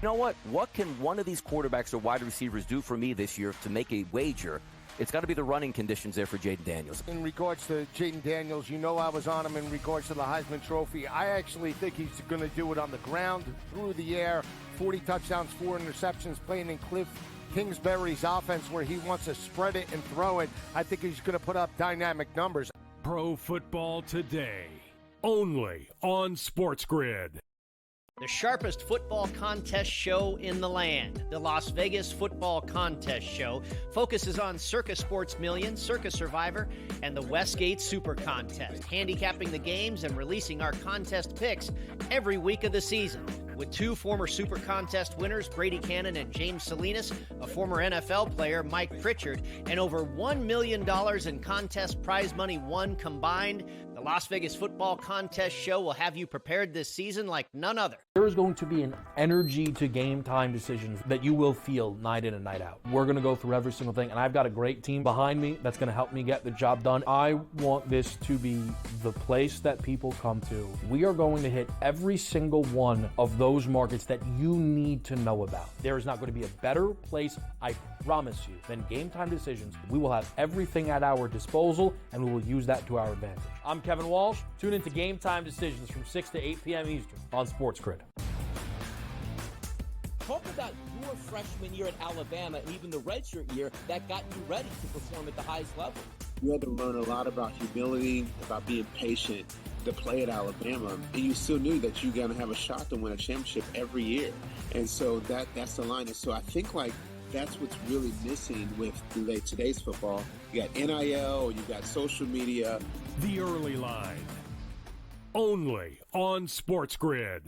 You know what? What can one of these quarterbacks or wide receivers do for me this year to make a wager? It's got to be the running conditions there for Jaden Daniels. In regards to Jaden Daniels, you know I was on him in regards to the Heisman Trophy. I actually think he's going to do it on the ground, through the air, 40 touchdowns, 4 interceptions, playing in Cliff Kingsbury's offense where he wants to spread it and throw it. I think he's going to put up dynamic numbers. Pro Football Today, only on SportsGrid. The sharpest football contest show in the land, the Las Vegas Football Contest Show, focuses on Circa Sports Million, Circa Survivor, and the Westgate Super Contest, handicapping the games and releasing our contest picks every week of the season. With 2 former Super Contest winners, Brady Cannon and James Salinas, a former NFL player, Mike Pritchard, and over $1 million in contest prize money won combined, the Las Vegas Football Contest Show will have you prepared this season like none other. There is going to be an energy to game time decisions that you will feel night in and night out. We're going to go through every single thing, and I've got a great team behind me that's going to help me get the job done. I want this to be the place that people come to. We are going to hit every single one of those markets that you need to know about. There is not going to be a better place, I promise you, than Game Time Decisions. We will have everything at our disposal, and we will use that to our advantage. I'm Kevin Walsh. Tune into Game Time Decisions from 6 to 8 p.m. Eastern on SportsGrid. Talk about your freshman year at Alabama and even the redshirt year that got you ready to perform at the highest level. You had to learn a lot about humility, about being patient to play at Alabama, and you still knew that you're going to have a shot to win a championship every year. And so that's the line. And so I think that's what's really missing with today's football. You got NIL, you got social media. The Early Line, only on SportsGrid.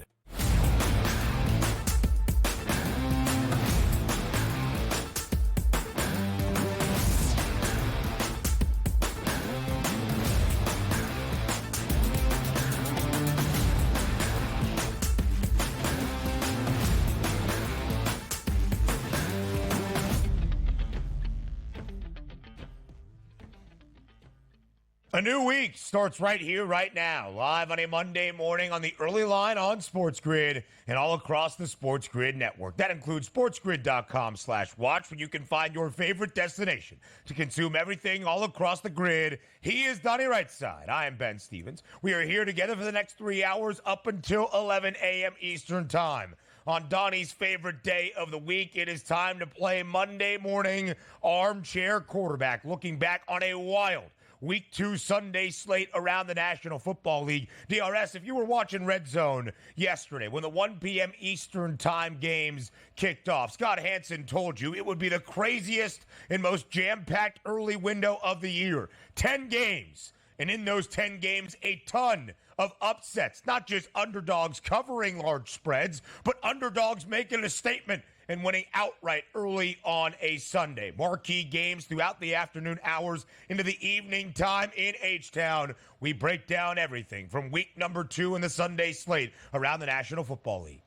A new week starts right here, right now, live on a Monday morning on the Early Line on SportsGrid and all across the SportsGrid network. That includes sportsgrid.com/watch, where you can find your favorite destination to consume everything all across the grid. He is Donnie Rightside. I am Ben Stevens. We are here together for the next 3 hours up until 11 a.m. Eastern Time. On Donnie's favorite day of the week, it is time to play Monday morning armchair quarterback, looking back on a wild Week 2 Sunday slate around the National Football League. DRS, if you were watching Red Zone yesterday when the 1 p.m. Eastern Time games kicked off, Scott Hansen told you it would be the craziest and most jam-packed early window of the year. 10 games, and in those 10 games, a ton of upsets. Not just underdogs covering large spreads, but underdogs making a statement and winning outright early on a Sunday. Marquee games throughout the afternoon hours into the evening time in H-Town. We break down everything from week number 2 in the Sunday slate around the National Football League.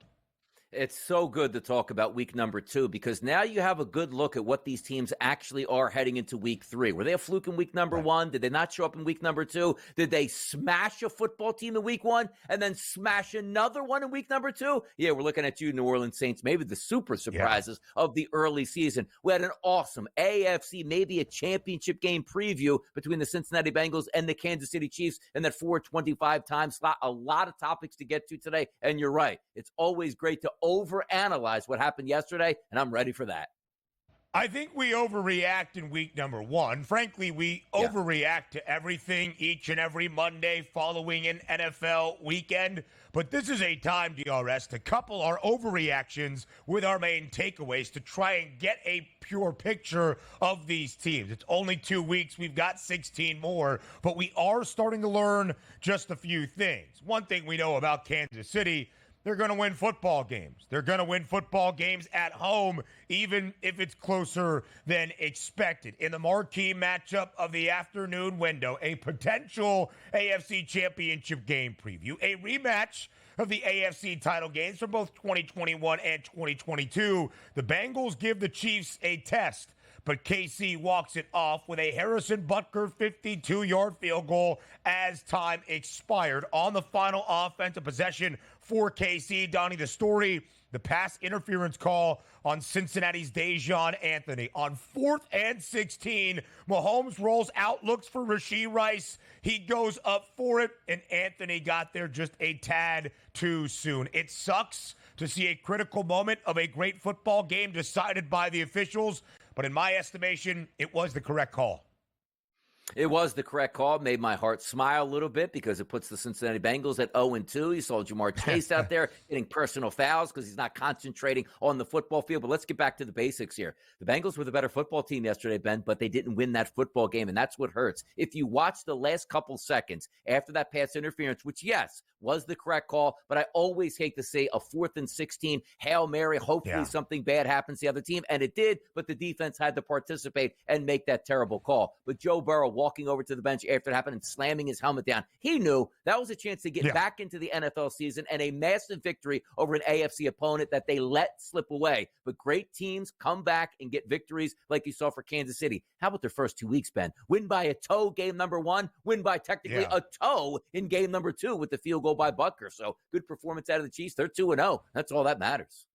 It's so good to talk about week number 2 because now you have a good look at what these teams actually are heading into week 3. Were they a fluke in week number 1? Did they not show up in week number 2? Did they smash a football team in week 1 and then smash another one in week number 2? Yeah, we're looking at you, New Orleans Saints, maybe the super surprises of the early season. We had an awesome AFC, maybe a championship game preview between the Cincinnati Bengals and the Kansas City Chiefs in that 4:25 time slot. A lot of topics to get to today, and you're right. It's always great to overanalyze what happened yesterday, and I'm ready for that. I think we overreact in week number 1. Frankly, we overreact to everything each and every Monday following an NFL weekend. But this is a time, DRS, to couple our overreactions with our main takeaways to try and get a pure picture of these teams. It's only 2 weeks. We've got 16 more, but we are starting to learn just a few things. One thing we know about Kansas City: they're going to win football games. They're going to win football games at home, even if it's closer than expected. In the marquee matchup of the afternoon window, a potential AFC Championship game preview, a rematch of the AFC title games from both 2021 and 2022. The Bengals give the Chiefs a test, but KC walks it off with a Harrison Butker 52-yard field goal as time expired on the final offensive possession for KC. Donnie, the story, the pass interference call on Cincinnati's Dejon Anthony. On 4th and 16, Mahomes rolls out, looks for Rashee Rice. He goes up for it, and Anthony got there just a tad too soon. It sucks to see a critical moment of a great football game decided by the officials, but in my estimation, it was the correct call. It was the correct call. Made my heart smile a little bit because it puts the Cincinnati Bengals at 0-2. You saw Jamar Chase out there getting personal fouls because he's not concentrating on the football field. But let's get back to the basics here. The Bengals were the better football team yesterday, Ben, but they didn't win that football game, and that's what hurts. If you watch the last couple seconds after that pass interference, which, yes, was the correct call, but I always hate to say a 4th and 16 Hail Mary, hopefully something bad happens to the other team, and it did, but the defense had to participate and make that terrible call. But Joe Burrow walking over to the bench after it happened and slamming his helmet down, he knew that was a chance to get back into the NFL season and a massive victory over an AFC opponent that they let slip away. But great teams come back and get victories like you saw for Kansas City. How about their first 2 weeks, Ben? Win by a toe game number 1, win by technically a toe in game number 2 with the field goal by Butker. So good performance out of the Chiefs. They're 2-0. That's all that matters.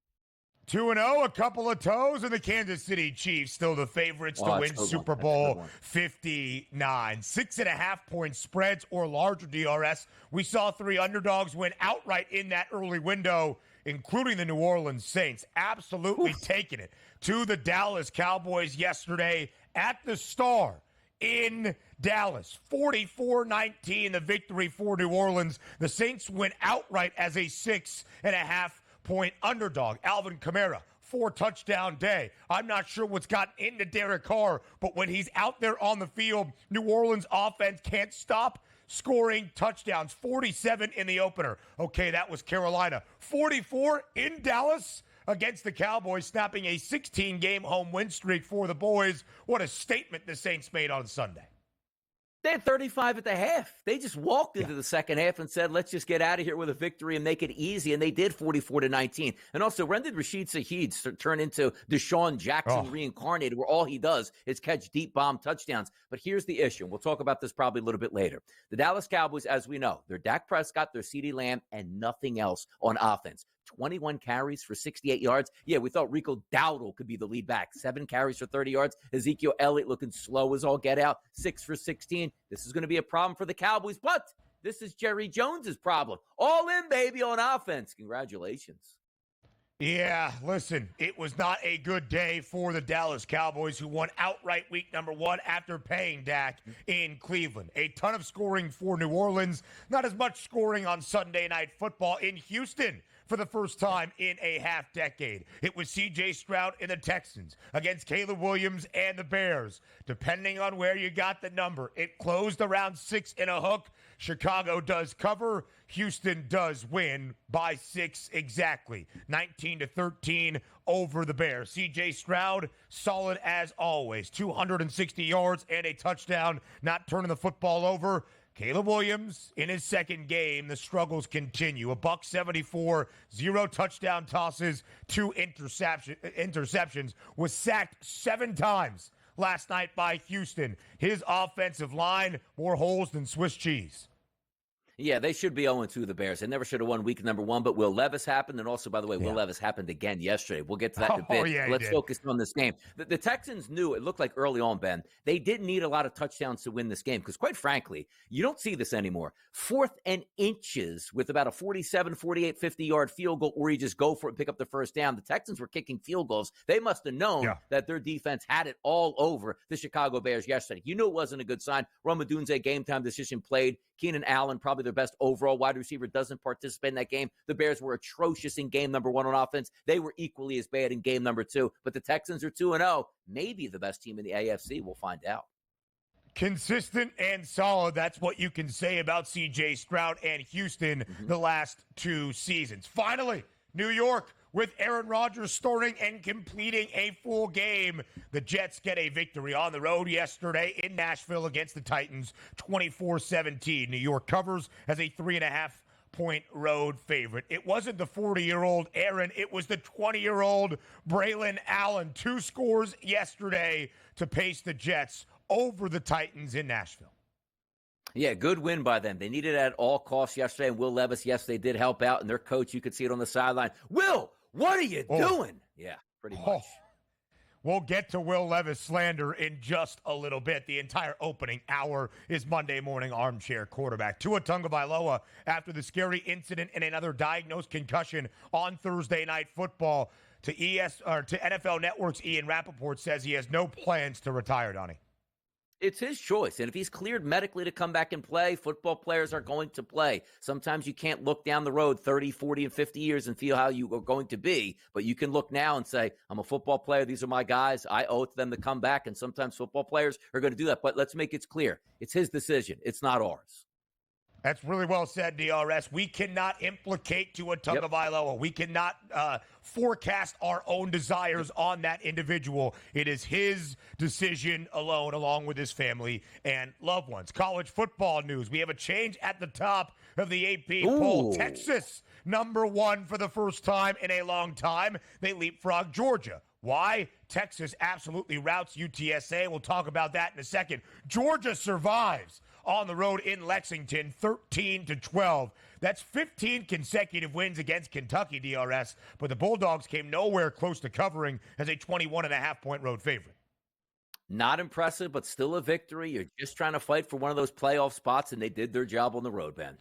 2-0, a couple of toes, and the Kansas City Chiefs still the favorites to win Super Bowl 59. 6.5-point spreads or larger DRS. We saw 3 underdogs win outright in that early window, including the New Orleans Saints. Absolutely taking it to the Dallas Cowboys yesterday at the Star in Dallas. 44-19, the victory for New Orleans. The Saints win outright as a 6.5-point underdog. Alvin Kamara, 4-touchdown day. I'm not sure what's gotten into Derek Carr, but when he's out there on the field, New Orleans offense can't stop scoring touchdowns. 47 in the opener. Okay, that was Carolina. 44 in Dallas against the Cowboys, snapping a 16-game home win streak for the boys. What a statement the Saints made on Sunday. They had 35 at the half. They just walked into the second half and said, let's just get out of here with a victory and make it easy. And they did, 44-19. And also, when did Rashid Shaheed turn into Deshaun Jackson reincarnated, where all he does is catch deep bomb touchdowns? But here's the issue. We'll talk about this probably a little bit later. The Dallas Cowboys, as we know, they're Dak Prescott, they're CeeDee Lamb, and nothing else on offense. 21 carries for 68 yards. Yeah, we thought Rico Dowdle could be the lead back. 7 carries for 30 yards. Ezekiel Elliott looking slow as all get out. 6 for 16. This is going to be a problem for the Cowboys, but this is Jerry Jones's problem. All in, baby, on offense. Congratulations. Yeah, listen, it was not a good day for the Dallas Cowboys, who won outright week number 1 after paying Dak in Cleveland. A ton of scoring for New Orleans. Not as much scoring on Sunday Night Football in Houston for the first time in a half-decade. It was C.J. Stroud and the Texans against Caleb Williams and the Bears. Depending on where you got the number, it closed around 6 and a hook. Chicago does cover. Houston does win by 6 exactly. 19-13 over the Bears. C.J. Stroud, solid as always. 260 yards and a touchdown, not turning the football over. Caleb Williams, in his second game, the struggles continue. $174, 0 touchdown tosses, 2 interceptions, was sacked 7 times last night by Houston. His offensive line, more holes than Swiss cheese. Yeah, they should be 0-2, the Bears. They never should have won week number 1, but Will Levis happened. And also, by the way, Will Levis happened again yesterday. We'll get to that in a bit. Yeah, Let's focus on this game. The Texans knew, it looked like early on, Ben, they didn't need a lot of touchdowns to win this game because, quite frankly, you don't see this anymore. 4th and inches with about a 47, 48, 50-yard field goal, or you just go for it and pick up the first down. The Texans were kicking field goals. They must have known that their defense had it all over the Chicago Bears yesterday. You knew it wasn't a good sign. Rome Odunze, game-time decision played. Keenan Allen, probably their best overall wide receiver, doesn't participate in that game. The Bears were atrocious in game number 1 on offense. They were equally as bad in game number 2. But the Texans are 2-0. Maybe the best team in the AFC. We'll find out. Consistent and solid. That's what you can say about C.J. Stroud and Houston the last 2 seasons. Finally, New York, with Aaron Rodgers starting and completing a full game. The Jets get a victory on the road yesterday in Nashville against the Titans, 24-17. New York covers as a 3.5-point road favorite. It wasn't the 40-year-old Aaron. It was the 20-year-old Braylon Allen. 2 scores yesterday to pace the Jets over the Titans in Nashville. Yeah, good win by them. They needed it at all costs yesterday, and Will Levis, yes, they did help out, and their coach, you could see it on the sideline. Will, what are you doing? Yeah, pretty much. We'll get to Will Levis slander in just a little bit. The entire opening hour is Monday Morning Armchair Quarterback. Tua Tagovailoa, after the scary incident and another diagnosed concussion on Thursday Night Football, to NFL Network's Ian Rappaport says he has no plans to retire, Donnie. It's his choice. And if he's cleared medically to come back and play, football players are going to play. Sometimes you can't look down the road 30, 40, and 50 years and feel how you are going to be. But you can look now and say, I'm a football player. These are my guys. I owe it to them to come back. And sometimes football players are going to do that. But let's make it clear. It's his decision. It's not ours. That's really well said, DRS. We cannot implicate Tua Tagovailoa. Yep. We cannot forecast our own desires on that individual. It is his decision alone, along with his family and loved ones. College football news. We have a change at the top of the AP poll. Texas, #1 for the first time in a long time. They leapfrog Georgia. Why? Texas absolutely routs UTSA. We'll talk about that in a second. Georgia survives on the road in Lexington, 13-12. That's 15 consecutive wins against Kentucky, DRS, but the Bulldogs came nowhere close to covering as a 21.5-point road favorite. Not impressive, but still a victory. You're just trying to fight for one of those playoff spots, and they did their job on the road, Ben.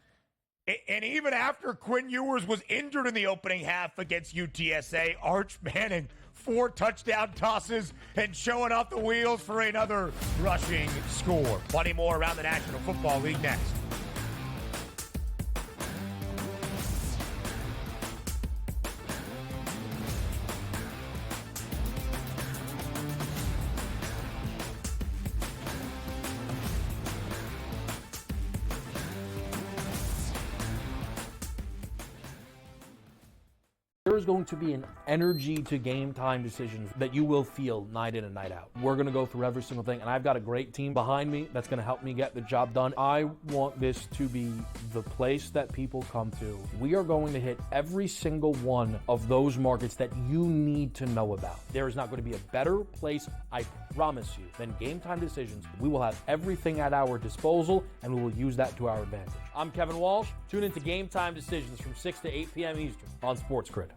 And even after Quinn Ewers was injured in the opening half against UTSA, Arch Manning, 4 touchdown tosses and showing off the wheels for another rushing score. Plenty more around the National Football League next. There's going to be an energy to game time decisions that you will feel night in and night out. We're going to go through every single thing, and I've got a great team behind me that's going to help me get the job done. I want this to be the place that people come to. We are going to hit every single one of those markets that you need to know about. There is not going to be a better place, I promise you, than Game Time Decisions. We will have everything at our disposal, and we will use that to our advantage. I'm Kevin Walsh. Tune into Game Time Decisions from 6 to 8 p.m. Eastern on SportsGrid.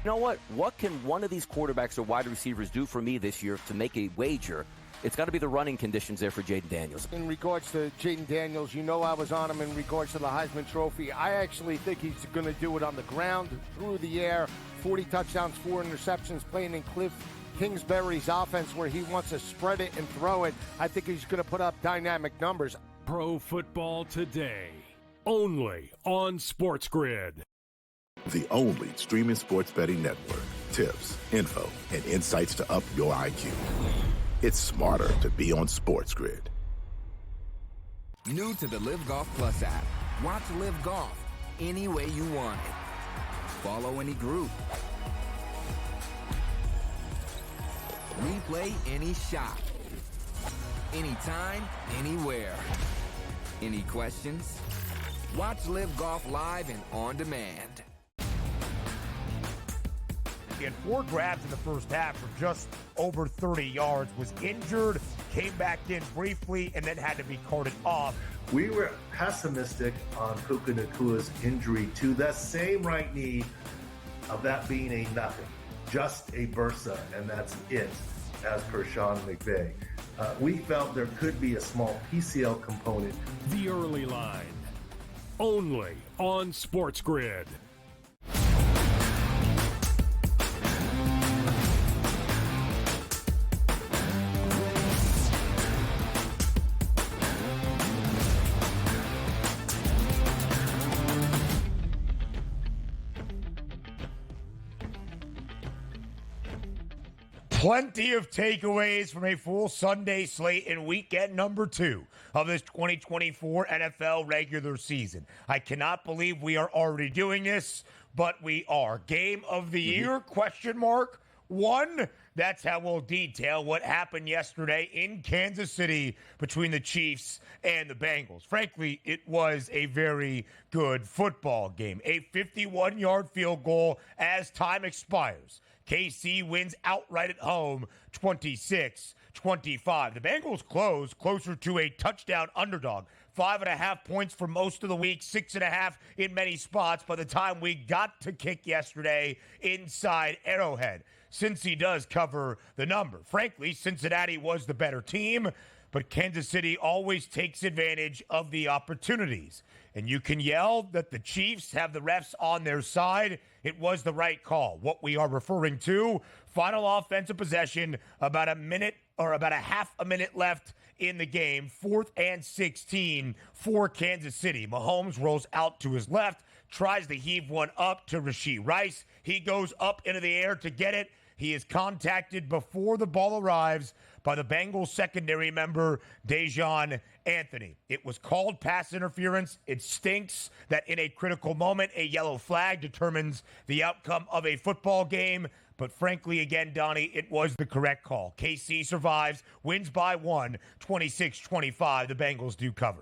You know what? What can one of these quarterbacks or wide receivers do for me this year to make a wager? It's got to be the running conditions there for Jaden Daniels. In regards to Jaden Daniels, you know I was on him in regards to the Heisman Trophy. I actually think he's going to do it on the ground, through the air, 40 touchdowns, 4 interceptions, playing in Cliff Kingsbury's offense where he wants to spread it and throw it. I think he's going to put up dynamic numbers. Pro Football Today, only on SportsGrid. The only streaming sports betting network. Tips, info, and insights to up your IQ. It's smarter to be on SportsGrid. New to the Live Golf Plus app. Watch Live Golf any way you want it. Follow any group. Replay any shot. Anytime, anywhere. Any questions? Watch Live Golf live and on demand. He had 4 grabs in the first half for just over 30 yards, was injured, came back in briefly, and then had to be carted off. We were pessimistic on Puka Nakua's injury to the same right knee, of that being a nothing, just a bursa, and that's it, as per Sean McVay. We felt there could be a small PCL component. The Early Line, only on SportsGrid. Plenty of takeaways from a full Sunday slate in weekend number 2 of this 2024 NFL regular season. I cannot believe we are already doing this, but we are. Game of the year, question mark, 1. That's how we'll detail what happened yesterday in Kansas City between the Chiefs and the Bengals. Frankly, it was a very good football game. A 51-yard field goal as time expires. KC wins outright at home, 26-24. 25. The Bengals closed closer to a touchdown underdog. 5.5 points for most of the week, 6.5 in many spots by the time we got to kick yesterday inside Arrowhead. Cincy does cover the number. Frankly, Cincinnati was the better team, but Kansas City always takes advantage of the opportunities. And you can yell that the Chiefs have the refs on their side. It was the right call. What we are referring to, final offensive possession, about a minute or about a half a minute left in the game, 4th and 16 for Kansas City. Mahomes rolls out to his left, tries to heave one up to Rashee Rice. He goes up into the air to get it. He is contacted before the ball arrives by the Bengals secondary member, Dejon Anthony. It was called pass interference. It stinks that in a critical moment, a yellow flag determines the outcome of a football game. But frankly, again, Donnie, it was the correct call. KC survives, wins by 1, 26-25. The Bengals do cover.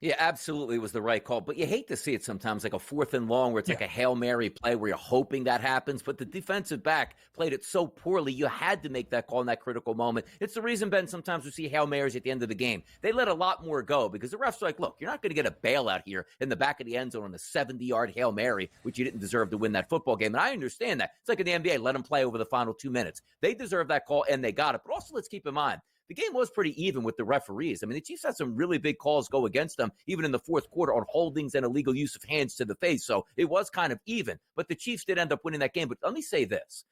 Yeah, absolutely was the right call. But you hate to see it sometimes, like a 4th and long where it's like a Hail Mary play where you're hoping that happens. But the defensive back played it so poorly, you had to make that call in that critical moment. It's the reason, Ben, sometimes we see Hail Marys at the end of the game. They let a lot more go because the refs are like, look, you're not going to get a bailout here in the back of the end zone on a 70-yard Hail Mary, which you didn't deserve to win that football game. And I understand that. It's like in the NBA, let them play over the final 2 minutes. They deserve that call, and they got it. But also let's keep in mind, the game was pretty even with the referees. I mean, the Chiefs had some really big calls go against them, even in the fourth quarter, on holdings and illegal use of hands to the face. So it was kind of even. But the Chiefs did end up winning that game. But let me say this.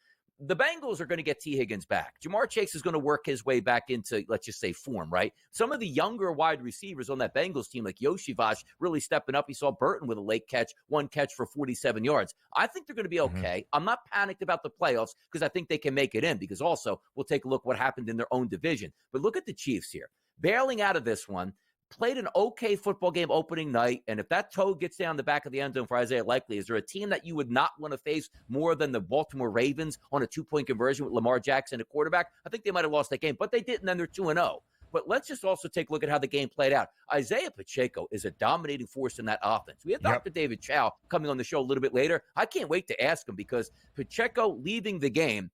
The Bengals are going to get T. Higgins back. Jamar Chase is going to work his way back into, let's just say, form, right? Some of the younger wide receivers on that Bengals team, like Yoshivas, really stepping up. You saw Burton with a late catch, 1 catch for 47 yards. I think they're going to be okay. I'm not panicked about the playoffs because I think they can make it in, because also we'll take a look what happened in their own division. But look at the Chiefs here. Bailing out of this one, played an okay football game opening night, and if that toe gets down the back of the end zone for Isaiah Likely, is there a team that you would not want to face more than the Baltimore Ravens on a 2-point conversion with Lamar Jackson at quarterback? I think they might have lost that game, but they didn't, and they're 2-0. But let's just also take a look at how the game played out. Isaiah Pacheco is a dominating force in that offense. We have Dr. David Chow coming on the show a little bit later. I can't wait to ask him, because Pacheco leaving the game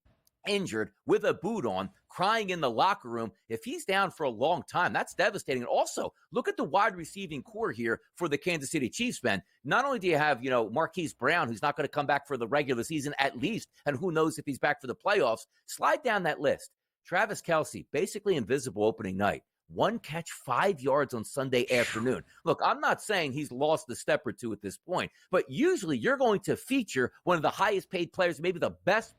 injured with a boot on, crying in the locker room. If he's down for a long time, that's devastating. And also, look at the wide receiving core here for the Kansas City Chiefs, Ben. Not only do you have, Marquise Brown, who's not going to come back for the regular season at least, and who knows if he's back for the playoffs. Slide down that list. Travis Kelce, basically invisible opening night. 1 catch, 5 yards on Sunday afternoon. Look, I'm not saying he's lost a step or two at this point, but usually you're going to feature one of the highest paid players, maybe the best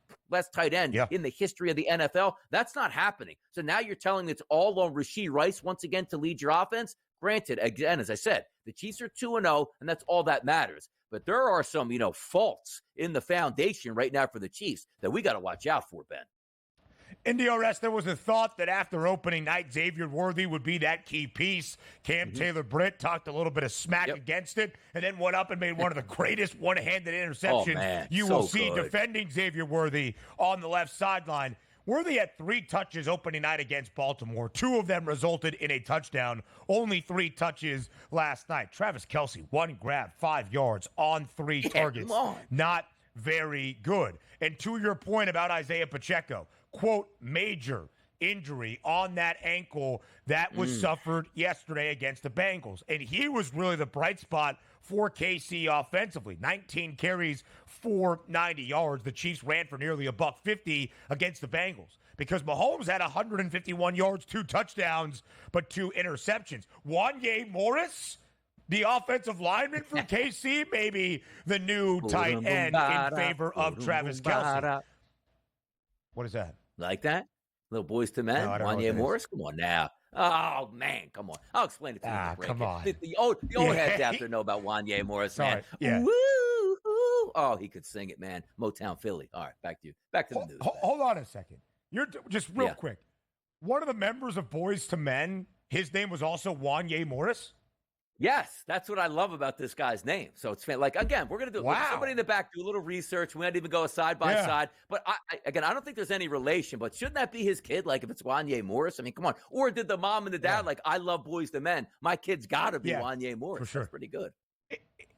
tight end in the history of the NFL. That's not happening. So now you're telling me it's all on Rashee Rice once again to lead your offense? Granted, again, as I said, the Chiefs are 2-0, and that's all that matters. But there are some, faults in the foundation right now for the Chiefs that we got to watch out for, Ben. In DRS, there was a thought that after opening night, Xavier Worthy would be that key piece. Cam Taylor-Britt talked a little bit of smack against it, and then went up and made one of the greatest one-handed interceptions you will see defending Xavier Worthy on the left sideline. Worthy had 3 touches opening night against Baltimore. 2 of them resulted in a touchdown. Only 3 touches last night. Travis Kelce, 1 grab, 5 yards on 3 targets. Not very good. And to your point about Isaiah Pacheco, quote, major injury on that ankle that was suffered yesterday against the Bengals. And he was really the bright spot for KC offensively. 19 carries for 90 yards. The Chiefs ran for nearly $150 against the Bengals, because Mahomes had 151 yards, 2 touchdowns, but 2 interceptions. Wanye Morris, the offensive lineman for KC, maybe the new tight end in favor of Travis Kelce. What is that? Like that? Little Boys to Men? No, Wanye Morris? Come on now. Oh, man, come on. I'll explain it to you. Come on. The old heads out there know about Wanye Morris, man. Yeah. Woo! Oh, he could sing it, man. Motown Philly. All right, back to you. Back to the news. Hold on a second. You're just real quick. One of the members of Boys to Men, his name was also Wanye Morris? Yes, that's what I love about this guy's name. So it's like, again, we're going to do somebody in the back do a little research. We might even go side by side. But I don't think there's any relation. But shouldn't that be his kid? Like, if it's Wanye Morris, I mean, come on. Or did the mom and the dad like, I love Boys to Men. My kid's got to be Wanye Morris. For sure. That's pretty good.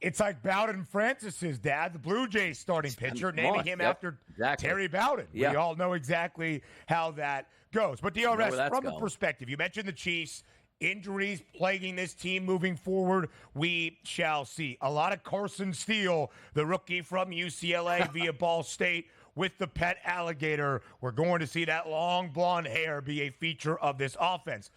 It's like Bowden Francis's dad, the Blue Jays starting pitcher, naming him after Terry Bowden. We all know exactly how that goes. But DRS, from the perspective, you mentioned the Chiefs, injuries plaguing this team moving forward, we shall see. A lot of Carson Steele, the rookie from UCLA via Ball State, with the pet alligator. We're going to see that long blonde hair be a feature of this offense.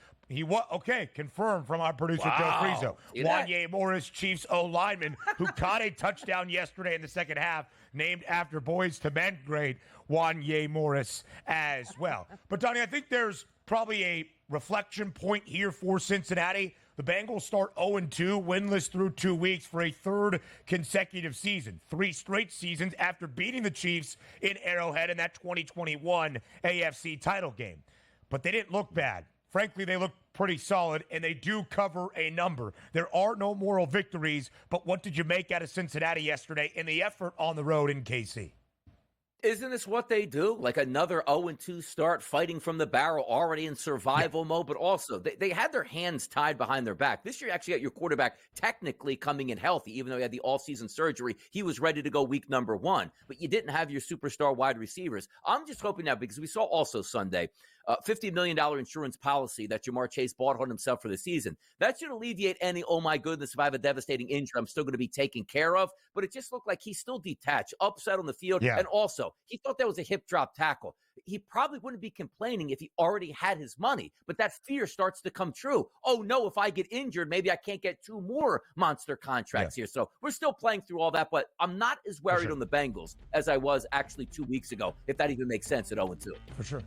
Confirmed from our producer, Joe Frizo. Wanye Morris, Chiefs O-lineman, who caught a touchdown yesterday in the second half, named after Boys to Men great Wanye Morris as well. But, Donnie, I think there's probably a reflection point here for Cincinnati. The Bengals start 0-2, winless through 2 weeks for a third consecutive season. 3 straight seasons after beating the Chiefs in Arrowhead in that 2021 AFC title game. But they didn't look bad. Frankly, they look pretty solid, and they do cover a number. There are no moral victories, but what did you make out of Cincinnati yesterday in the effort on the road in KC? Isn't this what they do? Like another 0-2 start, fighting from the barrel, already in survival mode, but also they had their hands tied behind their back. This year, you actually got your quarterback technically coming in healthy, even though he had the all-season surgery. He was ready to go week number 1, but you didn't have your superstar wide receivers. I'm just hoping now, because we saw also Sunday, $50 million insurance policy that Jamar Chase bought on himself for the season. That should alleviate any, oh my goodness, if I have a devastating injury, I'm still going to be taken care of. But it just looked like he's still detached, upset on the field. And also, he thought that was a hip drop tackle. He probably wouldn't be complaining if he already had his money. But that fear starts to come true. Oh no, if I get injured, maybe I can't get 2 more monster contracts here. So we're still playing through all that. But I'm not as worried on the Bengals as I was actually 2 weeks ago, if that even makes sense at 0-2. For sure.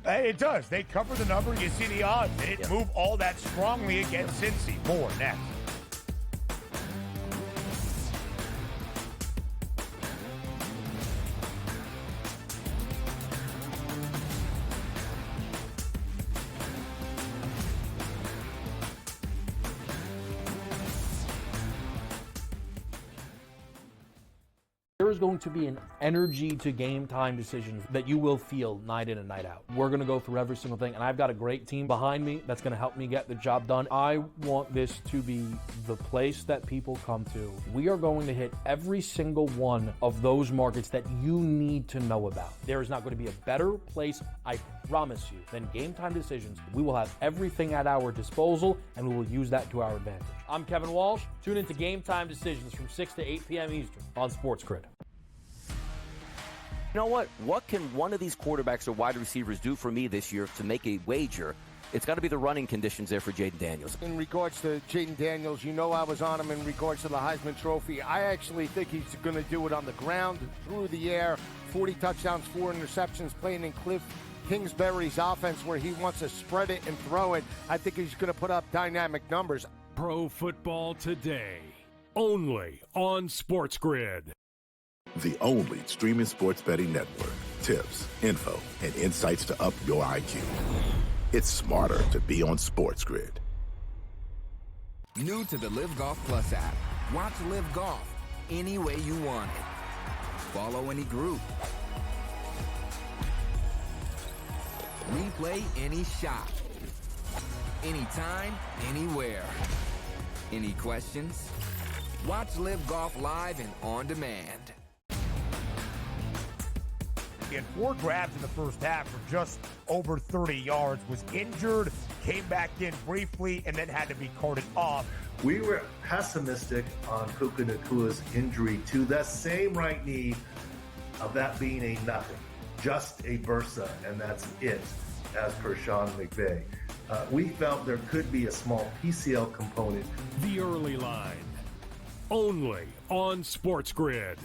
It does. They cover the number. You see the odds. They didn't move all that strongly against Cincy. More next. There is going to be an energy to game time decisions that you will feel night in and night out. We're going to go through every single thing, and I've got a great team behind me that's going to help me get the job done. I want this to be the place that people come to. We are going to hit every single one of those markets that you need to know about. There is not going to be a better place, I promise you, than Game Time Decisions. We will have everything at our disposal, and we will use that to our advantage. I'm Kevin Walsh. Tune into Game Time Decisions from 6 to 8 p.m. Eastern on SportsGrid. You know what? What can one of these quarterbacks or wide receivers do for me this year to make a wager? It's got to be the running conditions there for Jaden Daniels. In regards to Jaden Daniels, you know I was on him in regards to the Heisman Trophy. I actually think he's going to do it on the ground, through the air, 40 touchdowns, 4 interceptions, playing in Cliff Kingsbury's offense where he wants to spread it and throw it. I think he's going to put up dynamic numbers. Pro Football Today, only on SportsGrid. The only streaming sports betting network. Tips, info, and insights to up your IQ. It's smarter to be on SportsGrid. New to the Live Golf Plus app. Watch Live Golf any way you want it. Follow any group. Replay any shot. Anytime, anywhere. Any questions? Watch Live Golf live and on demand. He had 4 grabs in the first half for just over 30 yards, was injured, came back in briefly, and then had to be carted off. We were pessimistic on Puka Nakua's injury to the same right knee, of that being a nothing, just a bursa, and that's it, as per Sean McVay. We felt there could be a small PCL component. The Early Line, only on SportsGrid.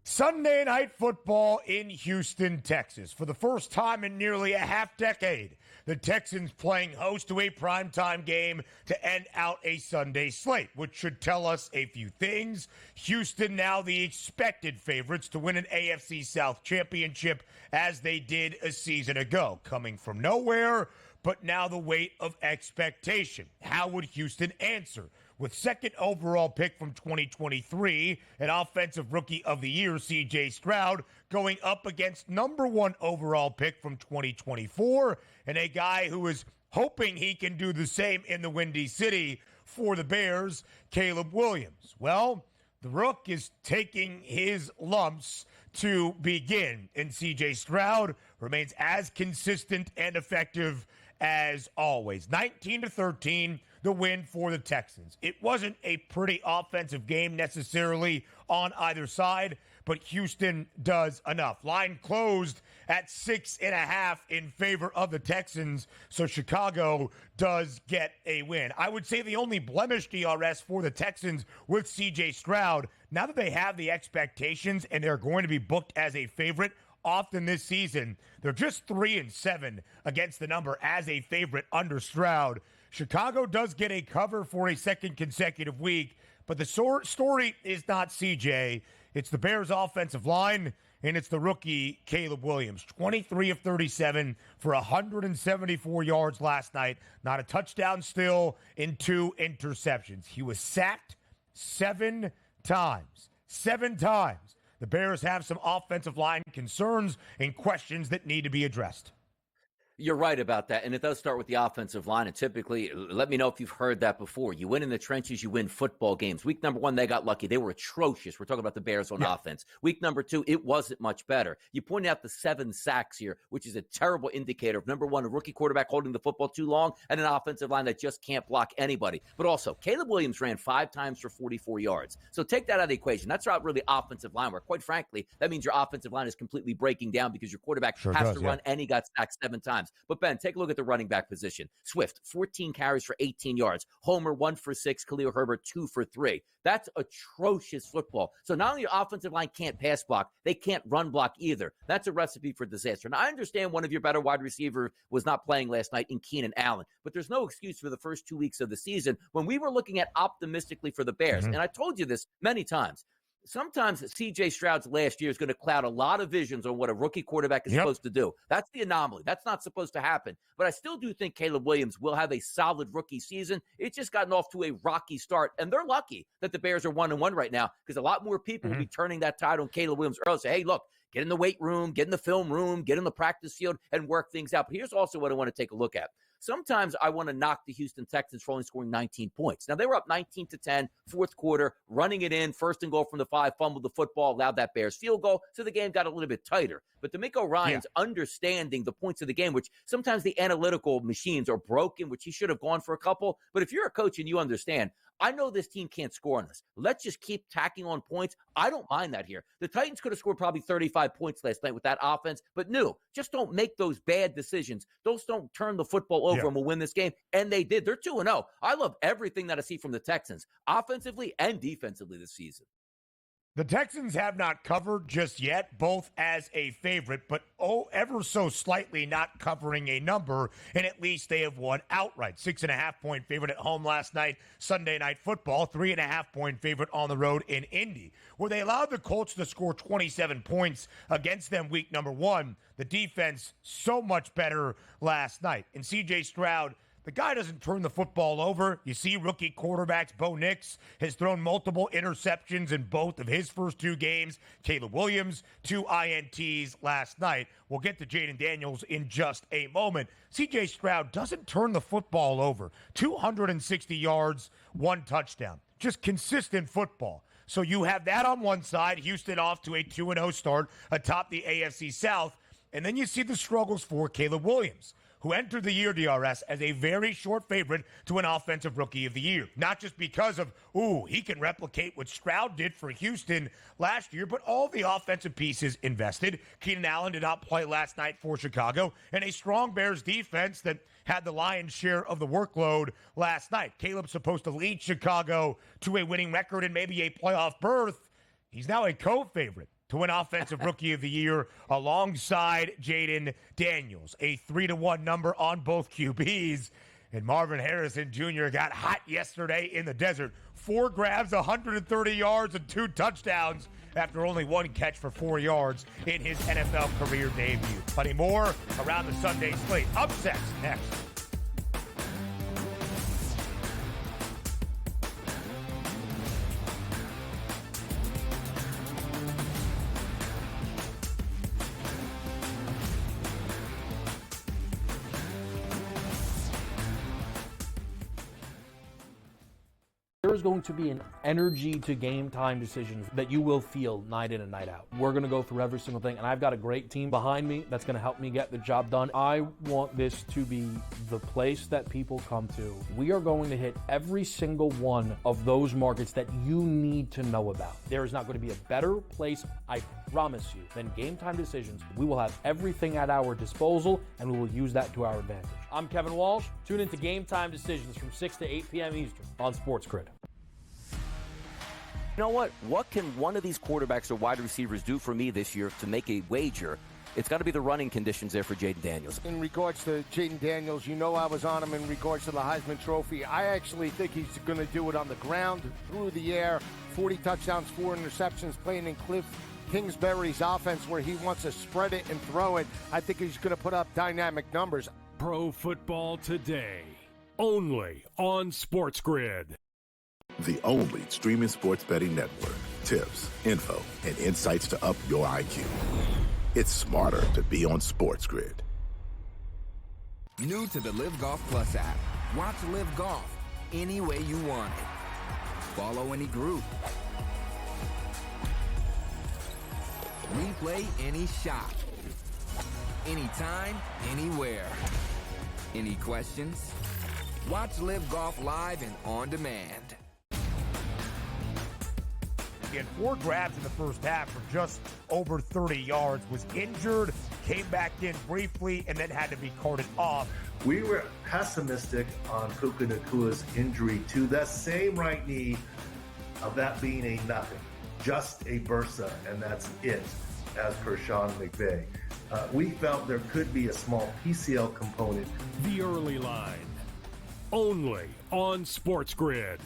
Sunday Night Football in Houston, Texas. For the first time in nearly a half-decade, the Texans playing host to a primetime game to end out a Sunday slate, which should tell us a few things. Houston now the expected favorites to win an AFC South championship, as they did a season ago. Coming from nowhere, but now the weight of expectation. How would Houston answer? With second overall pick from 2023, an offensive rookie of the year, C.J. Stroud, going up against number one overall pick from 2024, and a guy who is hoping he can do the same in the Windy City for the Bears, Caleb Williams. Well, the Rook is taking his lumps to begin, and C.J. Stroud remains as consistent and effective as always. 19-13, the win for the Texans. It wasn't a pretty offensive game necessarily on either side, but Houston does enough. Line closed at 6.5 in favor of the Texans, so Chicago does get a win. I would say the only blemish, DRS, for the Texans with C.J. Stroud, now that they have the expectations and they're going to be booked as a favorite often this season, they're just 3-7 against the number as a favorite under Stroud. Chicago does get a cover for a second consecutive week, but the story is not CJ. It's the Bears' offensive line, and it's the rookie Caleb Williams. 23 of 37 for 174 yards last night. Not a touchdown still in 2 interceptions. He was sacked 7 times. 7 times. The Bears have some offensive line concerns and questions that need to be addressed. You're right about that, and it does start with the offensive line, and typically, let me know if you've heard that before. You win in the trenches, you win football games. Week number 1, they got lucky. They were atrocious. We're talking about the Bears on offense. Week number 2, it wasn't much better. You pointed out the 7 sacks here, which is a terrible indicator of, number 1, a rookie quarterback holding the football too long, and an offensive line that just can't block anybody. But also, Caleb Williams ran 5 times for 44 yards. So take that out of the equation. That's not really offensive line work. Quite frankly, that means your offensive line is completely breaking down because your quarterback has to run, and he got sacked 7 times. But Ben, take a look at the running back position. Swift, 14 carries for 18 yards. Homer, 1 for 6. Khalil Herbert, 2 for 3. That's atrocious football. So not only your offensive line can't pass block, they can't run block either. That's a recipe for disaster. Now, I understand one of your better wide receivers was not playing last night in Keenan Allen, but there's no excuse for the first 2 weeks of the season when we were looking at optimistically for the Bears. And I told you this many times. Sometimes C.J. Stroud's last year is going to cloud a lot of visions on what a rookie quarterback is supposed to do. That's the anomaly. That's not supposed to happen. But I still do think Caleb Williams will have a solid rookie season. It's just gotten off to a rocky start, and they're lucky that the Bears are 1-1 right now because a lot more people will be turning that tide on Caleb Williams early. Say, hey, look, get in the weight room, get in the film room, get in the practice field, and work things out. But here's also what I want to take a look at. Sometimes I want to knock the Houston Texans for only scoring 19 points. Now, they were up 19-10, fourth quarter, running it in, first and goal from the 5, fumbled the football, allowed that Bears field goal, so the game got a little bit tighter. But DeMeco Ryans understanding the points of the game, which sometimes the analytical machines are broken, which he should have gone for a couple. But if you're a coach and you understand, I know this team can't score on us. Let's just keep tacking on points. I don't mind that here. The Titans could have scored probably 35 points last night with that offense, but no, just don't make those bad decisions. Those don't turn the football over and we'll win this game. And they did. They're 2-0. I love everything that I see from the Texans, offensively and defensively this season. The Texans have not covered just yet, both as a favorite, but ever so slightly not covering a number, and at least they have won outright. 6.5-point favorite at home last night, Sunday Night Football, 3.5-point favorite on the road in Indy, where they allowed the Colts to score 27 points against them week number 1. The defense so much better last night. And C.J. Stroud, the guy doesn't turn the football over. You see rookie quarterbacks, Bo Nix has thrown multiple interceptions in both of his first 2 games. Caleb Williams, 2 INTs last night. We'll get to Jaden Daniels in just a moment. C.J. Stroud doesn't turn the football over. 260 yards, 1 touchdown. Just consistent football. So you have that on one side, Houston off to a 2-0 start atop the AFC South. And then you see the struggles for Caleb Williams, who entered the year, DRS, as a very short favorite to an offensive rookie of the year. Not just because of, he can replicate what Stroud did for Houston last year, but all the offensive pieces invested. Keenan Allen did not play last night for Chicago, and a strong Bears defense that had the lion's share of the workload last night. Caleb's supposed to lead Chicago to a winning record and maybe a playoff berth. He's now a co-favorite to win Offensive Rookie of the Year alongside Jaden Daniels. A 3-1 number on both QBs. And Marvin Harrison Jr. got hot yesterday in the desert. 4 grabs, 130 yards, and 2 touchdowns after only 1 catch for 4 yards in his NFL career debut. Plenty more around the Sunday slate. Upsets next. There's going to be an energy to game time decisions that you will feel night in and night out. We're going to go through every single thing, and I've got a great team behind me that's going to help me get the job done. I want this to be the place that people come to. We are going to hit every single one of those markets that you need to know about. There is not going to be a better place, I promise you, than Game Time Decisions. We will have everything at our disposal, and we will use that to our advantage. I'm Kevin Walsh. Tune into Game Time Decisions from 6 to 8 p.m. Eastern on SportsGrid. You know what? What can one of these quarterbacks or wide receivers do for me this year to make a wager? It's got to be the running conditions there for Jaden Daniels. In regards to Jaden Daniels, you know I was on him in regards to the Heisman Trophy. I actually think he's going to do it on the ground, through the air, 40 touchdowns, 4 interceptions, playing in Cliff Kingsbury's offense where he wants to spread it and throw it. I think he's going to put up dynamic numbers. Pro Football Today, only on SportsGrid. The only streaming sports betting network. Tips, info, and insights to up your IQ. It's smarter to be on SportsGrid. New to the Live Golf Plus app. Watch Live Golf any way you want it. Follow any group. Replay any shot. Anytime, anywhere. Any questions? Watch Live Golf live and on demand. He had 4 grabs in the first half for just over 30 yards, was injured, came back in briefly, and then had to be carted off. We were pessimistic on Puka Nakua's injury to the same right knee, of that being a nothing, just a bursa, and that's it, as per Sean McVay. We felt there could be a small PCL component. The Early Line, only on SportsGrid.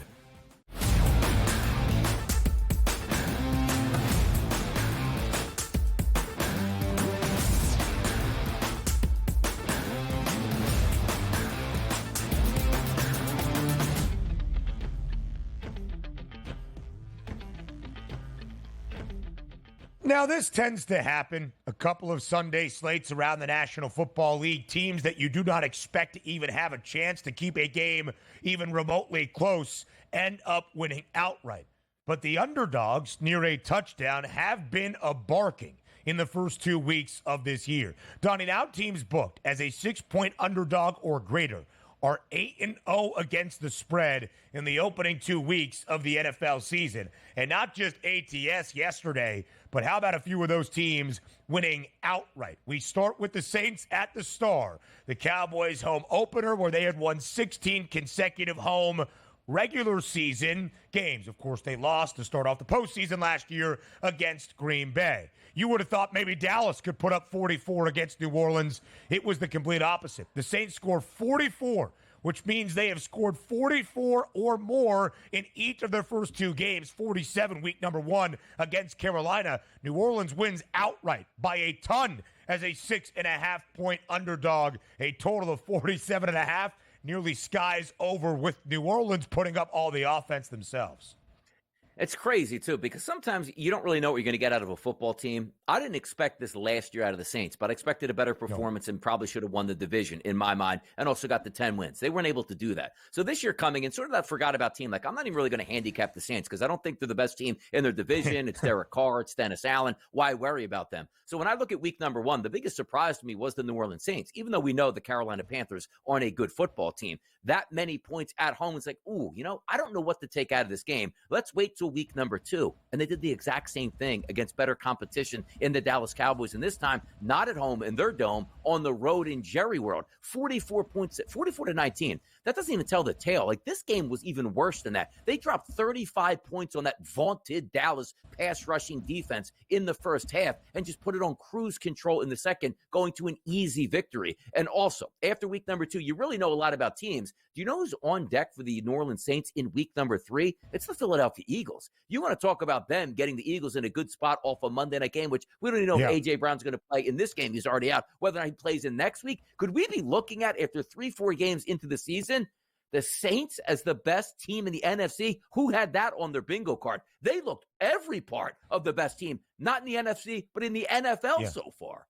Now, this tends to happen. A couple of Sunday slates around the National Football League, teams that you do not expect to even have a chance to keep a game even remotely close end up winning outright. But the underdogs near a touchdown have been a-barking in the first 2 weeks of this year. Donnie, now teams booked as a 6-point underdog or greater are 8-0 against the spread in the opening 2 weeks of the NFL season. And not just ATS yesterday, but how about a few of those teams winning outright? We start with the Saints at the Star, the Cowboys home opener where they had won 16 consecutive home regular season games. Of course, they lost to start off the postseason last year against Green Bay. You would have thought maybe Dallas could put up 44 against New Orleans. It was the complete opposite. The Saints scored 44, which means they have scored 44 or more in each of their first 2 games, 47 week number 1 against Carolina. New Orleans wins outright by a ton as a 6.5-point underdog, a total of 47.5. Nearly skies over with New Orleans putting up all the offense themselves. It's crazy, too, because sometimes you don't really know what you're going to get out of a football team. I didn't expect this last year out of the Saints, but I expected a better performance and probably should have won the division in my mind and also got the 10 wins. They weren't able to do that. So this year coming in, sort of that forgot about team. Like, I'm not even really going to handicap the Saints because I don't think they're the best team in their division. It's Derek Carr, it's Dennis Allen. Why worry about them? So when I look at week number 1, the biggest surprise to me was the New Orleans Saints. Even though we know the Carolina Panthers aren't a good football team, that many points at home, it's like, ooh, I don't know what to take out of this game. Let's wait till week number 2. And they did the exact same thing against better competition in the Dallas Cowboys. And this time, not at home in their dome, on the road in Jerry World. 44 points, 44-19. That doesn't even tell the tale. Like, this game was even worse than that. They dropped 35 points on that vaunted Dallas pass rushing defense in the first half and just put it on cruise control in the second, going to an easy victory. And also, after week number 2, you really know a lot about teams. Do you know who's on deck for the New Orleans Saints in week number 3? It's the Philadelphia Eagles. You want to talk about them getting the Eagles in a good spot off a Monday night game, which we don't even know if A.J. Brown's going to play in this game. He's already out. Whether or not he plays in next week, could we be looking at, after 3-4 games into the season, the Saints as the best team in the NFC? Who had that on their bingo card? They looked every part of the best team, not in the NFC, but in the NFL so far.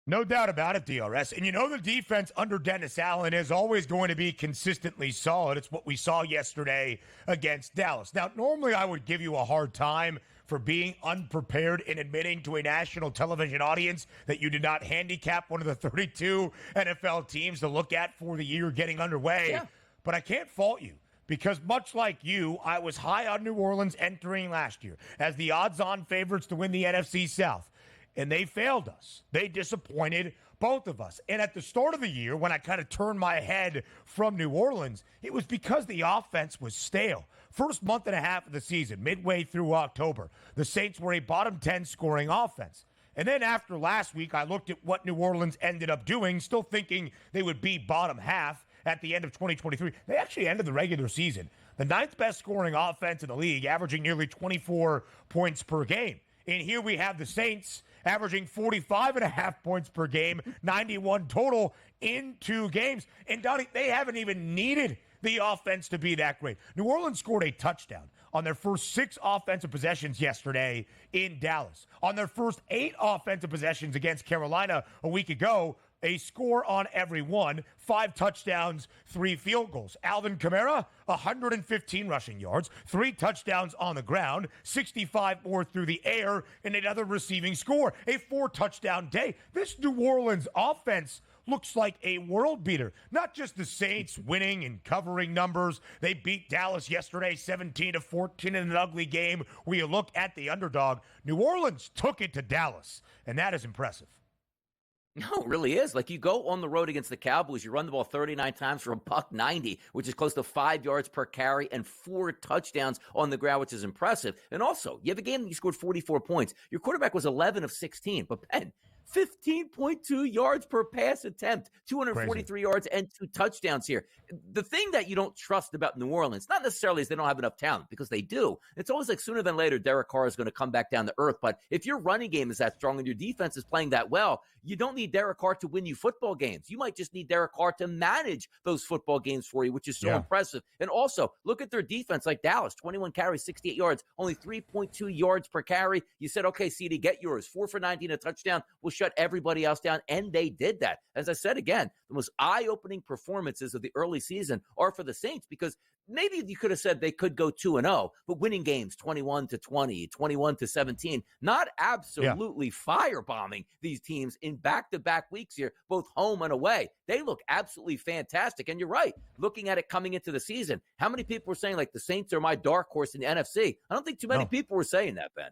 No doubt about it, DRS. And you know the defense under Dennis Allen is always going to be consistently solid. It's what we saw yesterday against Dallas. Now, normally I would give you a hard time for being unprepared in admitting to a national television audience that you did not handicap one of the 32 NFL teams to look at for the year getting underway. Yeah. But I can't fault you. Because much like you, I was high on New Orleans entering last year as the odds-on favorites to win the NFC South. And they failed us. They disappointed both of us. And at the start of the year, when I kind of turned my head from New Orleans, it was because the offense was stale. First month and a half of the season, midway through October, the Saints were a bottom 10 scoring offense. And then after last week, I looked at what New Orleans ended up doing, still thinking they would be bottom half at the end of 2023. They actually ended the regular season the ninth best scoring offense in the league, averaging nearly 24 points per game. And here we have the Saints averaging 45.5 points per game, 91 total in 2 games. And Donnie, they haven't even needed the offense to be that great. New Orleans scored a touchdown on their first 6 offensive possessions yesterday in Dallas. On their first 8 offensive possessions against Carolina a week ago, a score on every one, 5 touchdowns, 3 field goals. Alvin Kamara, 115 rushing yards, 3 touchdowns on the ground, 65 more through the air, and another receiving score. A 4-touchdown day. This New Orleans offense looks like a world beater. Not just the Saints winning and covering numbers. They beat Dallas yesterday 17-14 in an ugly game where you look at the underdog. New Orleans took it to Dallas, and that is impressive. No, it really is. Like, you go on the road against the Cowboys, you run the ball 39 times for $190, which is close to 5 yards per carry and 4 touchdowns on the ground, which is impressive. And also, you have a game that you scored 44 points. Your quarterback was 11 of 16, but Ben, 15.2 yards per pass attempt, 243 yards and 2 touchdowns here. The thing that you don't trust about New Orleans, not necessarily is they don't have enough talent, because they do. It's always like sooner than later, Derek Carr is going to come back down to earth. But if your running game is that strong and your defense is playing that well, you don't need Derek Carr to win you football games. You might just need Derek Carr to manage those football games for you, which is so impressive. And also, look at their defense, like Dallas, 21 carries, 68 yards, only 3.2 yards per carry. You said, okay, CD, get yours. 4 for 19, a touchdown. We'll shut everybody else down, and they did that. As I said again, the most eye-opening performances of the early season are for the Saints, because maybe you could have said they could go 2-0, but winning games 21-20, 21-17, not absolutely firebombing these teams in back-to-back weeks here, both home and away. They look absolutely fantastic. And you're right, looking at it coming into the season, how many people were saying, like, the Saints are my dark horse in the NFC? I don't think too many people were saying that, Ben.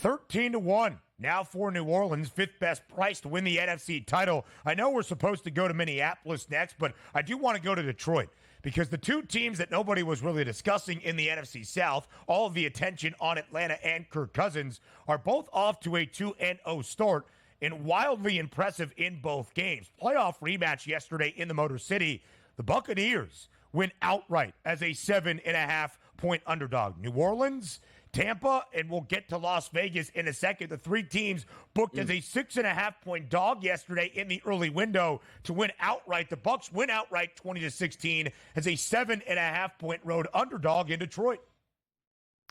13-1 now for New Orleans, 5th best price to win the NFC title. I know we're supposed to go to Minneapolis next, but I do want to go to Detroit, because the 2 teams that nobody was really discussing in the NFC South, all of the attention on Atlanta and Kirk Cousins, are both off to a 2-0 start and wildly impressive in both games. Playoff rematch yesterday in the Motor City. The Buccaneers win outright as a 7.5-point underdog. New Orleans, Tampa, and we'll get to Las Vegas in a second. The 3 teams booked as a 6.5-point dog yesterday in the early window to win outright. The Bucs win outright 20-16 as a 7.5-point road underdog in Detroit.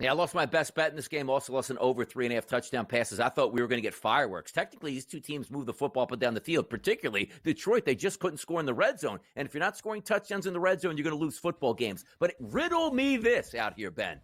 Yeah, I lost my best bet in this game. Also lost an over 3.5 touchdown passes. I thought we were going to get fireworks. Technically, these 2 teams move the football up and down the field, particularly Detroit. They just couldn't score in the red zone. And if you're not scoring touchdowns in the red zone, you're going to lose football games. But riddle me this out here, Ben.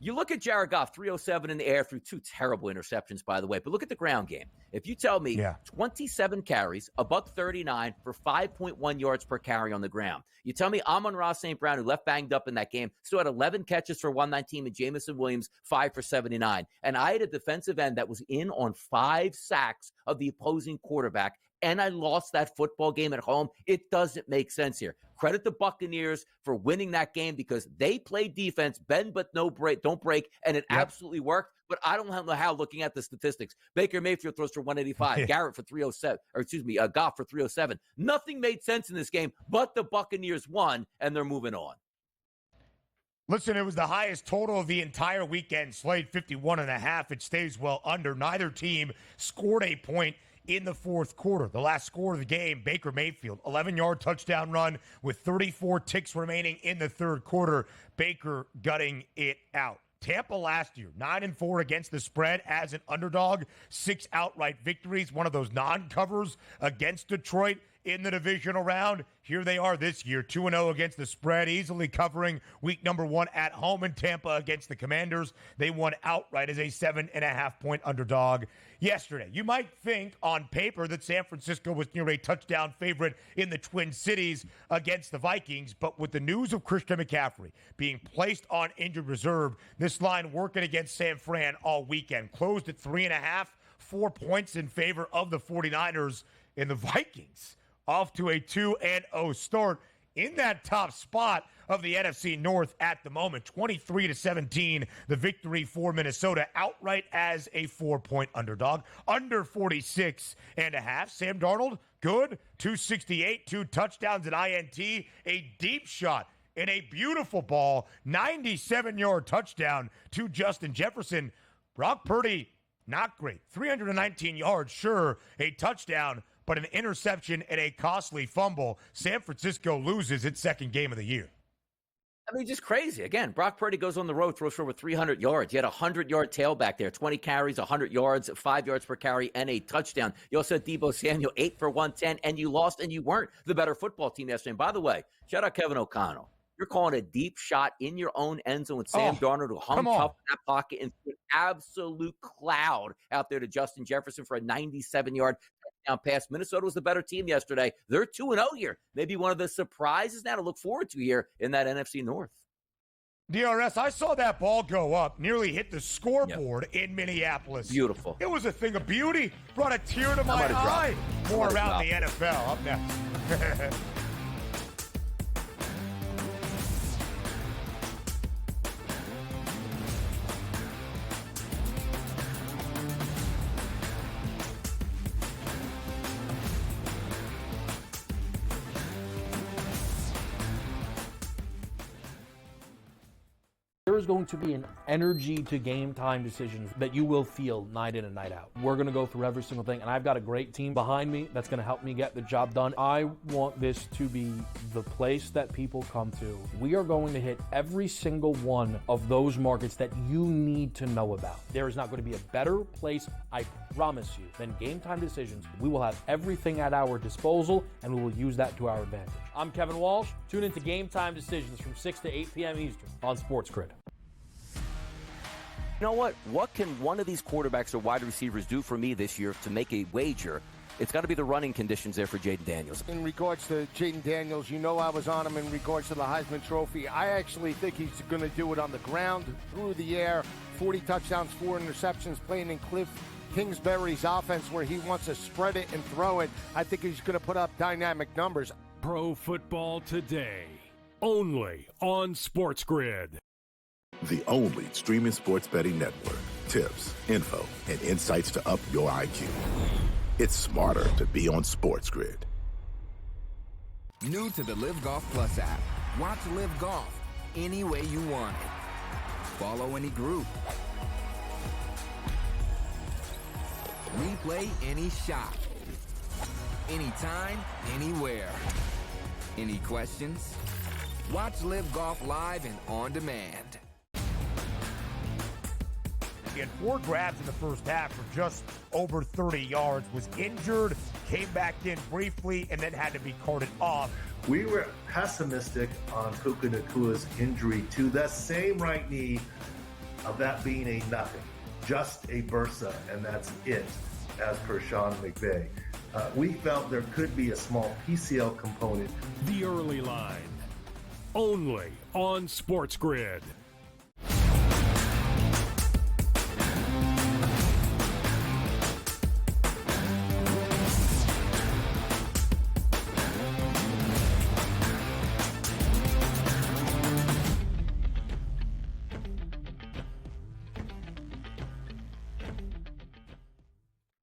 You look at Jared Goff, 307 in the air through 2 terrible interceptions, by the way. But look at the ground game. If you tell me 27 carries, $139 for 5.1 yards per carry on the ground. You tell me Amon-Ra St. Brown, who left banged up in that game, still had 11 catches for 119, and Jamison Williams, 5 for 79. And I had a defensive end that was in on 5 sacks of the opposing quarterback, and I lost that football game at home. It doesn't make sense here. Credit the Buccaneers for winning that game, because they played defense, bend but no break, don't break, and it absolutely worked. But I don't know how, looking at the statistics. Baker Mayfield throws for 185, Garrett for 307, or excuse me, Goff for 307. Nothing made sense in this game, but the Buccaneers won, and they're moving on. Listen, it was the highest total of the entire weekend slate, 51.5. It stays well under. Neither team scored a point in the fourth quarter. The last score of the game, Baker Mayfield, 11-yard touchdown run with 34 ticks remaining in the third quarter. Baker gutting it out. Tampa last year, 9-4 against the spread as an underdog, 6 outright victories, one of those non-covers against Detroit in the divisional round. Here they are this year, 2-0 against the spread, easily covering week number 1 at home in Tampa against the Commanders. They won outright as a 7.5-point underdog yesterday. You might think on paper that San Francisco was near a touchdown favorite in the Twin Cities against the Vikings, but with the news of Christian McCaffrey being placed on injured reserve, this line working against San Fran all weekend. Closed at 3.5, 4 points in favor of the 49ers, and the Vikings off to a 2-0 start in that top spot of the NFC North at the moment. 23-17, the victory for Minnesota outright as a 4-point underdog. Under 46.5. Sam Darnold, good. 268, 2 touchdowns at INT. A deep shot and a beautiful ball. 97-yard touchdown to Justin Jefferson. Brock Purdy, not great. 319 yards, sure, a touchdown, but an interception and a costly fumble. San Francisco loses its second game of the year. I mean, just crazy. Again, Brock Purdy goes on the road, throws for over 300 yards. You had a 100-yard tailback there, 20 carries, 100 yards, 5 yards per carry, and a touchdown. You also had Deebo Samuel, 8 for 110, and you lost, and you weren't the better football team yesterday. And by the way, shout out Kevin O'Connell. You're calling a deep shot in your own end zone with Sam Darnold, who hung tough in that pocket and threw an absolute cloud out there to Justin Jefferson for a 97-yard touchdown pass. Minnesota was the better team yesterday. They're 2-0 here. Maybe one of the surprises now to look forward to here in that NFC North. DRS, I saw that ball go up, nearly hit the scoreboard in Minneapolis. Beautiful. It was a thing of beauty. Brought a tear to my eye. More around the NFL. Up next. There is going to be an energy to game time decisions that you will feel night in and night out. We're going to go through every single thing, and I've got a great team behind me that's going to help me get the job done. I want this to be the place that people come to. We are going to hit every single one of those markets that you need to know about. There is not going to be a better place, I promise you, than Game Time Decisions. We will have everything at our disposal, and we will use that to our advantage. I'm Kevin Walsh. Tune into Game Time Decisions from 6 to 8 p.m. Eastern on SportsGrid. You know what? What can one of these quarterbacks or wide receivers do for me this year to make a wager? It's got to be the running conditions there for Jaden Daniels. In regards to Jaden Daniels, you know I was on him in regards to the Heisman Trophy. I actually think he's going to do it on the ground, through the air, 40 touchdowns, 4 interceptions, playing in Cliff Kingsbury's offense where he wants to spread it and throw it. I think he's going to put up dynamic numbers. Pro Football Today, only on SportsGrid. The only streaming sports betting network. Tips, info, and insights to up your IQ. It's smarter to be on SportsGrid. New to the Live Golf Plus app. Watch Live Golf any way you want it. Follow any group. Replay any shot. Anytime, anywhere. Any questions? Watch Live Golf live and on demand. He had 4 grabs in the first half for just over 30 yards, was injured, came back in briefly, and then had to be carted off. We were pessimistic on Puka Nakua's injury to the same right knee, of that being a nothing, just a bursa, and that's it, as per Sean McVay. We felt there could be a small PCL component. The Early Line, only on SportsGrid.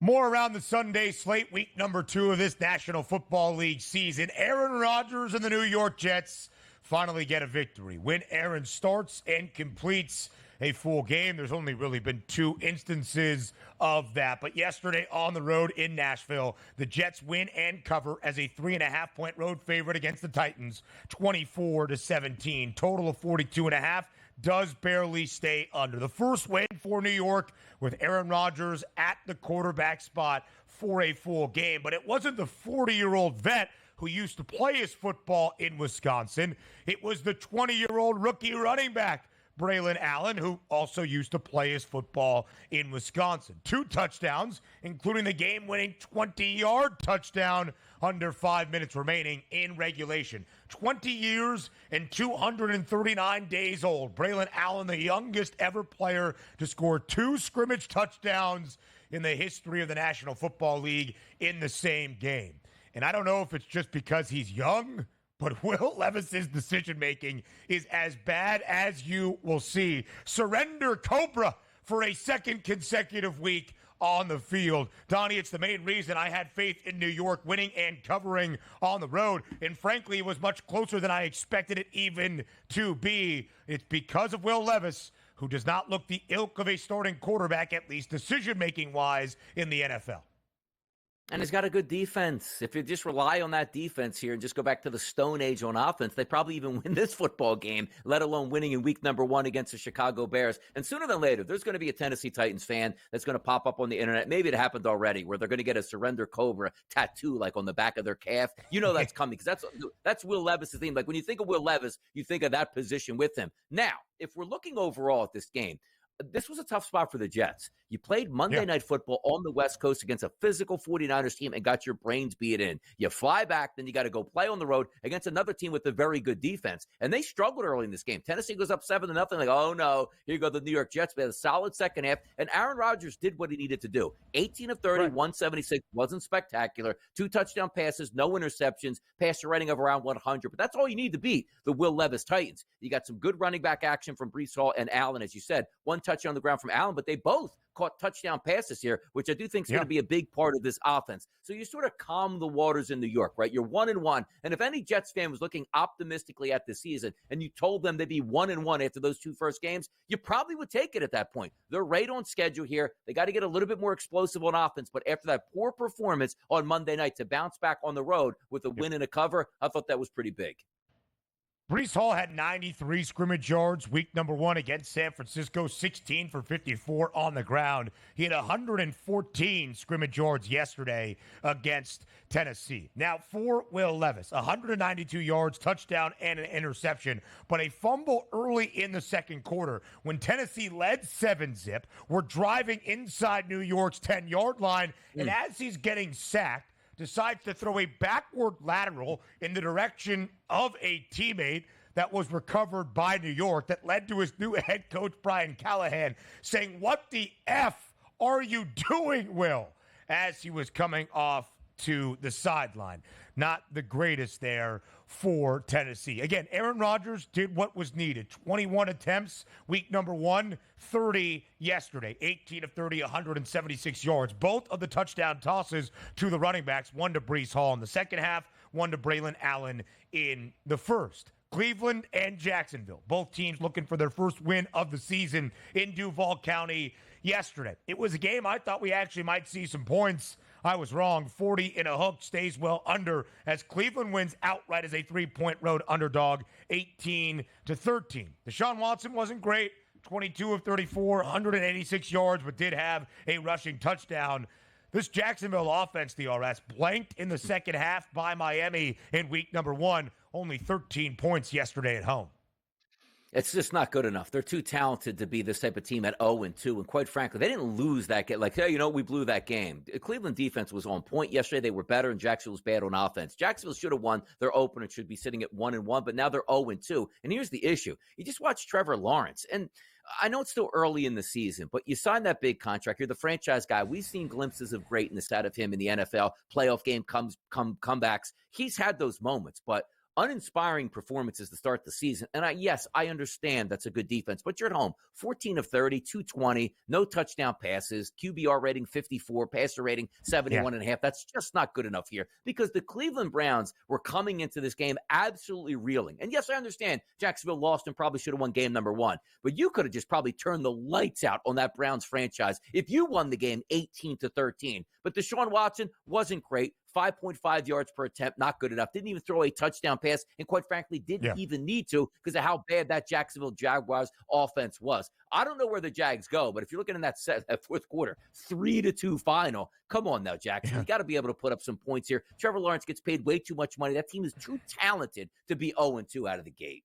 More around the Sunday slate, week number 2 of this National Football League season. Aaron Rodgers and the New York Jets finally get a victory. When Aaron starts and completes a full game, there's only really been 2 instances of that. But yesterday on the road in Nashville, the Jets win and cover as a 3.5-point road favorite against the Titans, 24-17. Total of 42.5. does barely stay under. The first win for New York with Aaron Rodgers at the quarterback spot for a full game. But it wasn't the 40-year-old vet who used to play his football in Wisconsin. It was the 20-year-old rookie running back, Braylon Allen, who also used to play his football in Wisconsin. 2 touchdowns, including the game-winning 20-yard touchdown under 5 minutes remaining in regulation. 20 years and 239 days old. Braylon Allen, the youngest ever player to score 2 scrimmage touchdowns in the history of the National Football League in the same game. And I don't know if it's just because he's young, but Will Levis's decision-making is as bad as you will see. Surrender Cobra for a second consecutive week on the field. Donnie, it's the main reason I had faith in New York winning and covering on the road. And frankly, it was much closer than I expected it even to be. It's because of Will Levis, who does not look the ilk of a starting quarterback, at least decision-making-wise, in the NFL. And he's got a good defense. If you just rely on that defense here and just go back to the Stone Age on offense, they probably even win this football game, let alone winning in week number 1 against the Chicago Bears. And sooner than later, there's going to be a Tennessee Titans fan that's going to pop up on the internet. Maybe it happened already, where they're going to get a Surrender Cobra tattoo like on the back of their calf. You know that's coming because that's Will Levis' theme. Like when you think of Will Levis, you think of that position with him. Now, if we're looking overall at this game, this was a tough spot for the Jets. You played Monday Night Football on the West Coast against a physical 49ers team and got your brains beat in. You fly back, then you got to go play on the road against another team with a very good defense. And they struggled early in this game. Tennessee goes up 7-0. Like, oh, no, here go the New York Jets. They had a solid second half, and Aaron Rodgers did what he needed to do. 18 of 30, 176, wasn't spectacular. 2 touchdown passes, no interceptions, passer rating of around 100. But that's all you need to beat the Will Levis Titans. You got some good running back action from Breece Hall and Allen, as you said. 1 touchdown on the ground from Allen, but they both caught touchdown passes here, which I do think is going to be a big part of this offense. So you sort of calm the waters in New York, right? You're 1-1. And if any Jets fan was looking optimistically at this season and you told them they'd be 1-1 after those 2 first games, you probably would take it at that point. They're right on schedule here. They got to get a little bit more explosive on offense. But after that poor performance on Monday night to bounce back on the road with a win and a cover, I thought that was pretty big. Breece Hall had 93 scrimmage yards week number 1 against San Francisco, 16 for 54 on the ground. He had 114 scrimmage yards yesterday against Tennessee. Now, for Will Levis, 192 yards, touchdown, and an interception, but a fumble early in the second quarter when Tennessee led 7-0. We're driving inside New York's 10-yard line, and as he's getting sacked, decides to throw a backward lateral in the direction of a teammate that was recovered by New York that led to his new head coach, Brian Callahan, saying, "What the F are you doing, Will?" as he was coming off to the sideline. Not the greatest there for Tennessee. Again, Aaron Rodgers did what was needed. 21 attempts, week number 1, 30 yesterday. 18 of 30, 176 yards. Both of the touchdown tosses to the running backs, one to Breece Hall in the second half, one to Braylon Allen in the first. Cleveland and Jacksonville, both teams looking for their first win of the season in Duval County yesterday. It was a game I thought we actually might see some points. I was wrong. 40 in a hook stays well under as Cleveland wins outright as a 3-point road underdog, 18-13. Deshaun Watson wasn't great. 22 of 34, 186 yards, but did have a rushing touchdown. This Jacksonville offense, the RS, blanked in the second half by Miami in week number 1. Only 13 points yesterday at home. It's just not good enough. They're too talented to be this type of team at 0-2. And quite frankly, they didn't lose that game. Like, hey, you know, we blew that game. The Cleveland defense was on point yesterday. They were better, and Jacksonville was bad on offense. Jacksonville should have won. Their opener should be sitting at 1-1, but now they're 0-2. And here's the issue. You just watch Trevor Lawrence, and I know it's still early in the season, but you signed that big contract. You're the franchise guy. We've seen glimpses of greatness out of him in the NFL. Playoff game comebacks. He's had those moments, but uninspiring performances to start the season. And I understand that's a good defense, but you're at home. 14 of 30, 220, no touchdown passes, QBR rating 54, passer rating 71.5. That's just not good enough here because the Cleveland Browns were coming into this game absolutely reeling. And yes, I understand Jacksonville lost and probably should have won game number 1, but you could have just probably turned the lights out on that Browns franchise if you won the game 18-13. But Deshaun Watson wasn't great. 5.5 yards per attempt, not good enough. Didn't even throw a touchdown pass, and quite frankly, didn't even need to because of how bad that Jacksonville Jaguars offense was. I don't know where the Jags go, but if you're looking in that fourth quarter, 3-2 final, come on now, Jackson. You got to be able to put up some points here. Trevor Lawrence gets paid way too much money. That team is too talented to be 0-2 out of the gate.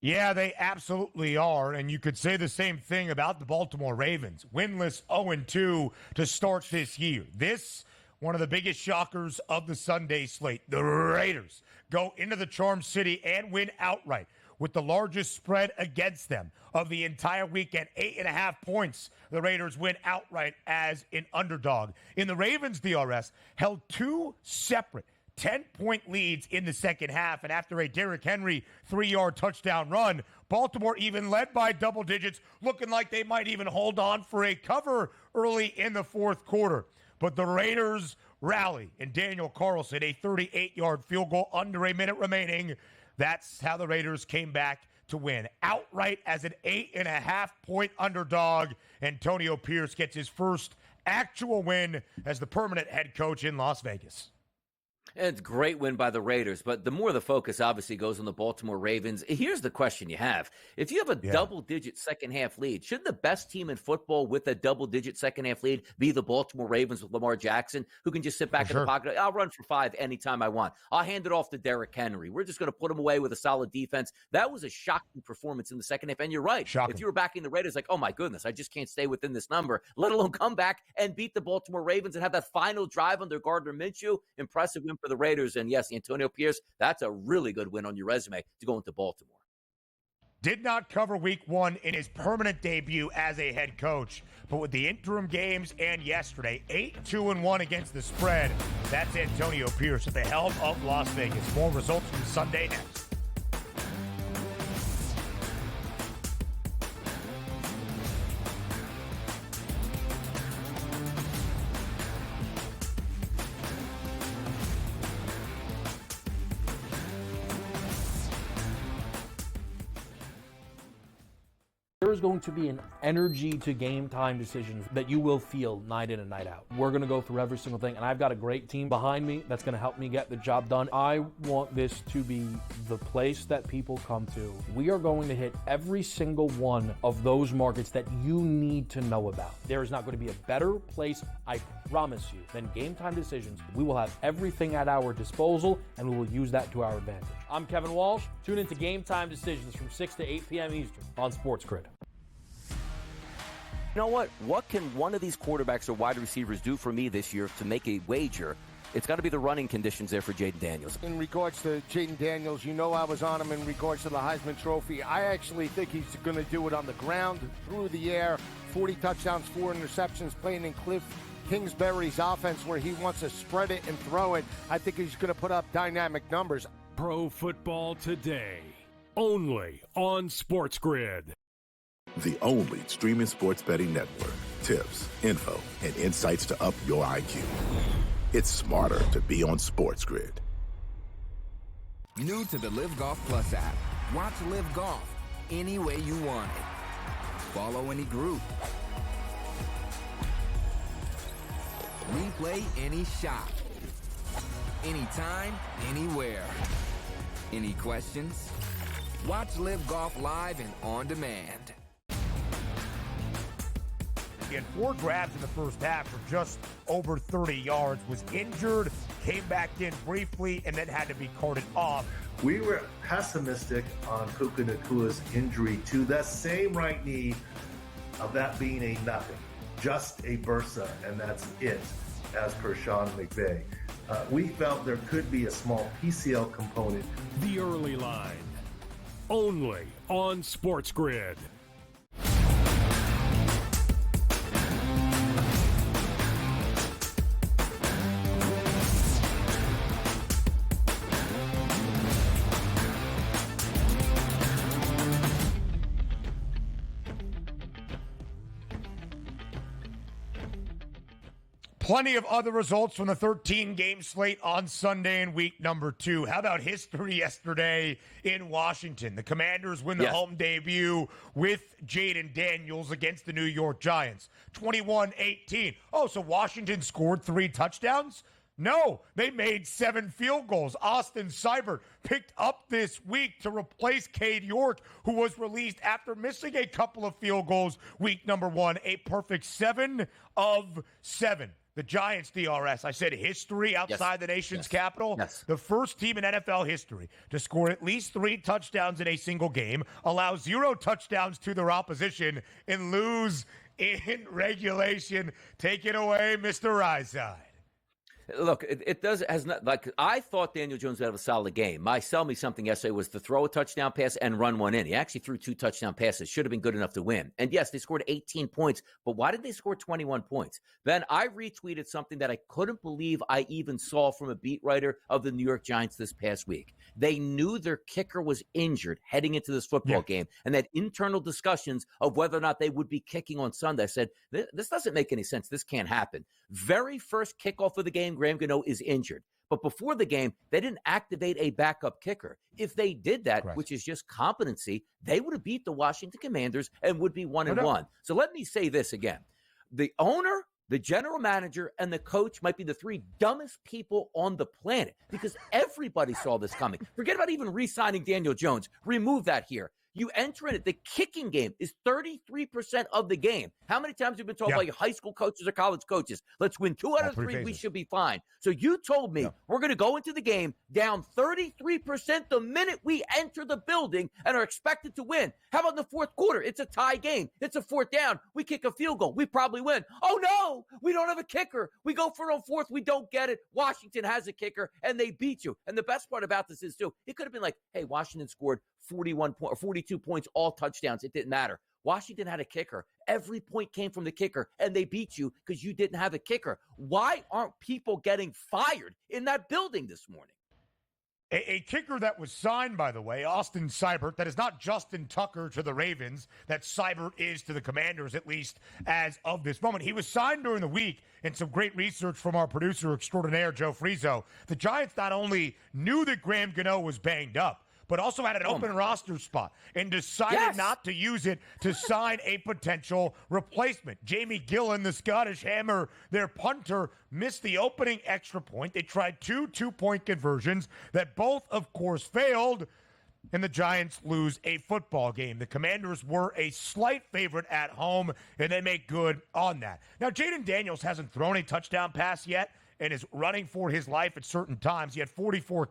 Yeah, they absolutely are. And you could say the same thing about the Baltimore Ravens. Winless 0-2 to start this year. This, one of the biggest shockers of the Sunday slate. The Raiders go into the Charm City and win outright with the largest spread against them of the entire weekend. 8.5 points. The Raiders win outright as an underdog. In the Ravens DRS, held two separate 10-point leads in the second half, and after a Derrick Henry 3-yard touchdown run, Baltimore even led by double digits, looking like they might even hold on for a cover early in the fourth quarter. But the Raiders rally, and Daniel Carlson, a 38-yard field goal under a minute remaining. That's how the Raiders came back to win outright as an 8.5-point underdog. Antonio Pierce gets his first actual win as the permanent head coach in Las Vegas. It's a great win by the Raiders, but the more the focus obviously goes on the Baltimore Ravens. Here's the question you have. If you have a double-digit second-half lead, shouldn't the best team in football with a double-digit second-half lead be the Baltimore Ravens with Lamar Jackson, who can just sit back in the pocket? I'll run for 5 anytime I want. I'll hand it off to Derrick Henry. We're just going to put him away with a solid defense. That was a shocking performance in the second half, and you're right. Shocking. If you were backing the Raiders, like, oh, my goodness, I just can't stay within this number, let alone come back and beat the Baltimore Ravens and have that final drive under Gardner Minshew. Impressive win for the Raiders. And yes, Antonio Pierce, that's a really good win on your resume to go into Baltimore. Did not cover week 1 in his permanent debut as a head coach, but with the interim games and yesterday, 8-2-1 against the spread. That's Antonio Pierce at the helm of Las Vegas. More results from Sunday next. There is going to be an energy to game time decisions that you will feel night in and night out. We're going to go through every single thing, and I've got a great team behind me that's going to help me get the job done. I want this to be the place that people come to. We are going to hit every single one of those markets that you need to know about. There is not going to be a better place, I promise you, than Game Time Decisions. We will have everything at our disposal, and we will use that to our advantage. I'm Kevin Walsh. Tune into Game Time Decisions from 6 to 8 p.m. Eastern on SportsGrid. You know what? What can one of these quarterbacks or wide receivers do for me this year to make a wager? It's got to be the running conditions there for Jaden Daniels. In regards to Jaden Daniels, you know I was on him in regards to the Heisman Trophy. I actually think he's going to do it on the ground, through the air, 40 touchdowns, 4 interceptions, playing in Cliff Kingsbury's offense where he wants to spread it and throw it. I think he's going to put up dynamic numbers. Pro Football Today, only on SportsGrid. The only streaming sports betting network. Tips, info, and insights to up your IQ. It's smarter to be on SportsGrid. New to the Live Golf Plus app. Watch Live Golf any way you want it. Follow any group. Replay any shot. Anytime, anywhere. Any questions? Watch Live Golf live and on demand. He had 4 grabs in the first half for just over 30 yards, was injured, came back in briefly, and then had to be carted off. We were pessimistic on Puka Nakua's injury to the same right knee, of that being a nothing, just a bursa, and that's it, as per Sean McVay. We felt there could be a small PCL component. The Early Line, only on SportsGrid. Plenty of other results from the 13-game slate on Sunday in week number 2. How about history yesterday in Washington? The Commanders win the home debut with Jaden Daniels against the New York Giants. 21-18. Oh, so Washington scored 3 touchdowns? No, they made 7 field goals. Austin Seibert picked up this week to replace Cade York, who was released after missing a couple of field goals week number 1. A perfect 7 of 7. The Giants, DRS, I said history outside the nation's capital. Yes. The first team in NFL history to score at least 3 touchdowns in a single game, allow 0 touchdowns to their opposition, and lose in regulation. Take it away, Mr. Ryside. Look, it does has not like I thought Daniel Jones would have a solid game. My sell me something yesterday was to throw a touchdown pass and run one in. He actually threw 2 touchdown passes. Should have been good enough to win. And yes, they scored 18 points, but why did they score 21 points? Ben, I retweeted something that I couldn't believe I even saw from a beat writer of the New York Giants this past week. They knew their kicker was injured heading into this football game, and that internal discussions of whether or not they would be kicking on Sunday. I said, this doesn't make any sense. This can't happen. Very first kickoff of the game, Graham Gano is injured. But before the game, they didn't activate a backup kicker. If they did that, which is just competency, they would have beat the Washington Commanders and would be 1-1. So let me say this again. The owner, the general manager, and the coach might be the 3 dumbest people on the planet because everybody saw this coming. Forget about even re-signing Daniel Jones. Remove that here. You enter in it. The kicking game is 33% of the game. How many times have you been told by your high school coaches or college coaches, let's win 2 out of 3, we should be fine. So you told me we're going to go into the game down 33% the minute we enter the building and are expected to win. How about in the fourth quarter? It's a tie game. It's a 4th down. We kick a field goal. We probably win. Oh, no, we don't have a kicker. We go for it on 4th. We don't get it. Washington has a kicker, and they beat you. And the best part about this is, too, it could have been like, hey, Washington scored 42 points, all touchdowns. It didn't matter. Washington had a kicker. Every point came from the kicker, and they beat you because you didn't have a kicker. Why aren't people getting fired in that building this morning? A kicker that was signed, by the way, Austin Seibert, that is not Justin Tucker to the Ravens, that Seibert is to the Commanders, at least as of this moment. He was signed during the week, and some great research from our producer extraordinaire, Joe Frizo. The Giants not only knew that Graham Gano was banged up, but also had an open roster spot and decided not to use it to sign a potential replacement. Jamie Gillan, the Scottish Hammer, their punter, missed the opening extra point. They tried 2 two-point conversions that both, of course, failed, and the Giants lose a football game. The Commanders were a slight favorite at home, and they make good on that. Now, Jaden Daniels hasn't thrown a touchdown pass yet, and is running for his life at certain times. He had 44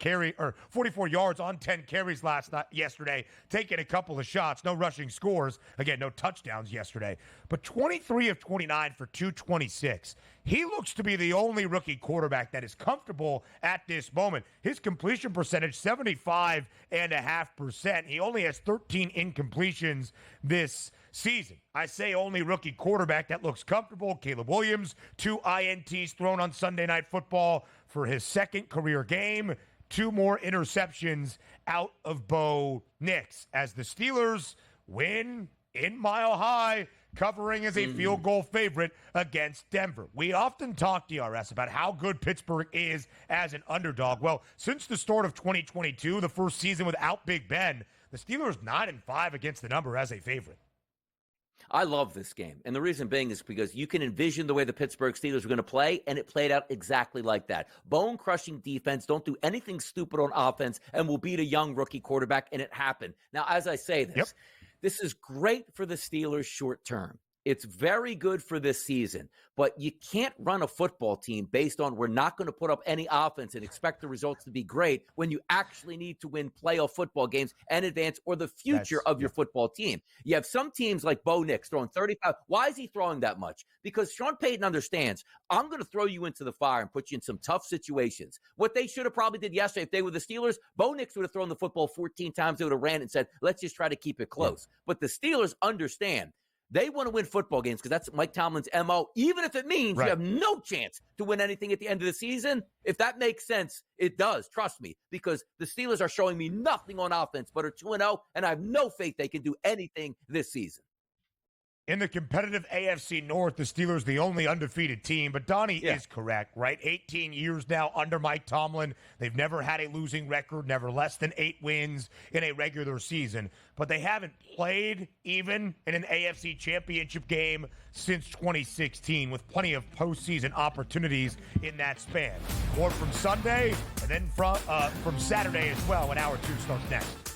yards on 10 carries yesterday, taking a couple of shots, no rushing scores. Again, no touchdowns yesterday. But 23 of 29 for 226. He looks to be the only rookie quarterback that is comfortable at this moment. His completion percentage, 75.5%. He only has 13 incompletions this season. I say only rookie quarterback that looks comfortable. Caleb Williams, 2 INTs thrown on Sunday Night Football for his 2nd career game. 2 more interceptions out of Bo Nix as the Steelers win in Mile High, covering as a field goal favorite against Denver. We often talk, DRS, about how good Pittsburgh is as an underdog. Well, since the start of 2022, the first season without Big Ben, the Steelers 9-5 against the number as a favorite. I love this game. And the reason being is because you can envision the way the Pittsburgh Steelers were going to play, and it played out exactly like that. Bone-crushing defense, don't do anything stupid on offense, and will beat a young rookie quarterback, and it happened. Now, as I say this, this is great for the Steelers short term. It's very good for this season, but you can't run a football team based on we're not going to put up any offense and expect the results to be great when you actually need to win playoff football games and advance or the future of your football team. You have some teams like Bo Nix throwing 35. Why is he throwing that much? Because Sean Payton understands, I'm going to throw you into the fire and put you in some tough situations. What they should have probably did yesterday, if they were the Steelers, Bo Nix would have thrown the football 14 times. They would have ran and said, let's just try to keep it close. But the Steelers understand they want to win football games because that's Mike Tomlin's MO, even if it means you have no chance to win anything at the end of the season. If that makes sense, it does. Trust me, because the Steelers are showing me nothing on offense but are 2-0, and I have no faith they can do anything this season. In the competitive AFC North, the Steelers the only undefeated team, but Donnie is correct, right? 18 years now under Mike Tomlin. They've never had a losing record, never less than 8 wins in a regular season, but they haven't played even in an AFC championship game since 2016, with plenty of postseason opportunities in that span. More from Sunday, and then from Saturday as well when Hour 2 starts next.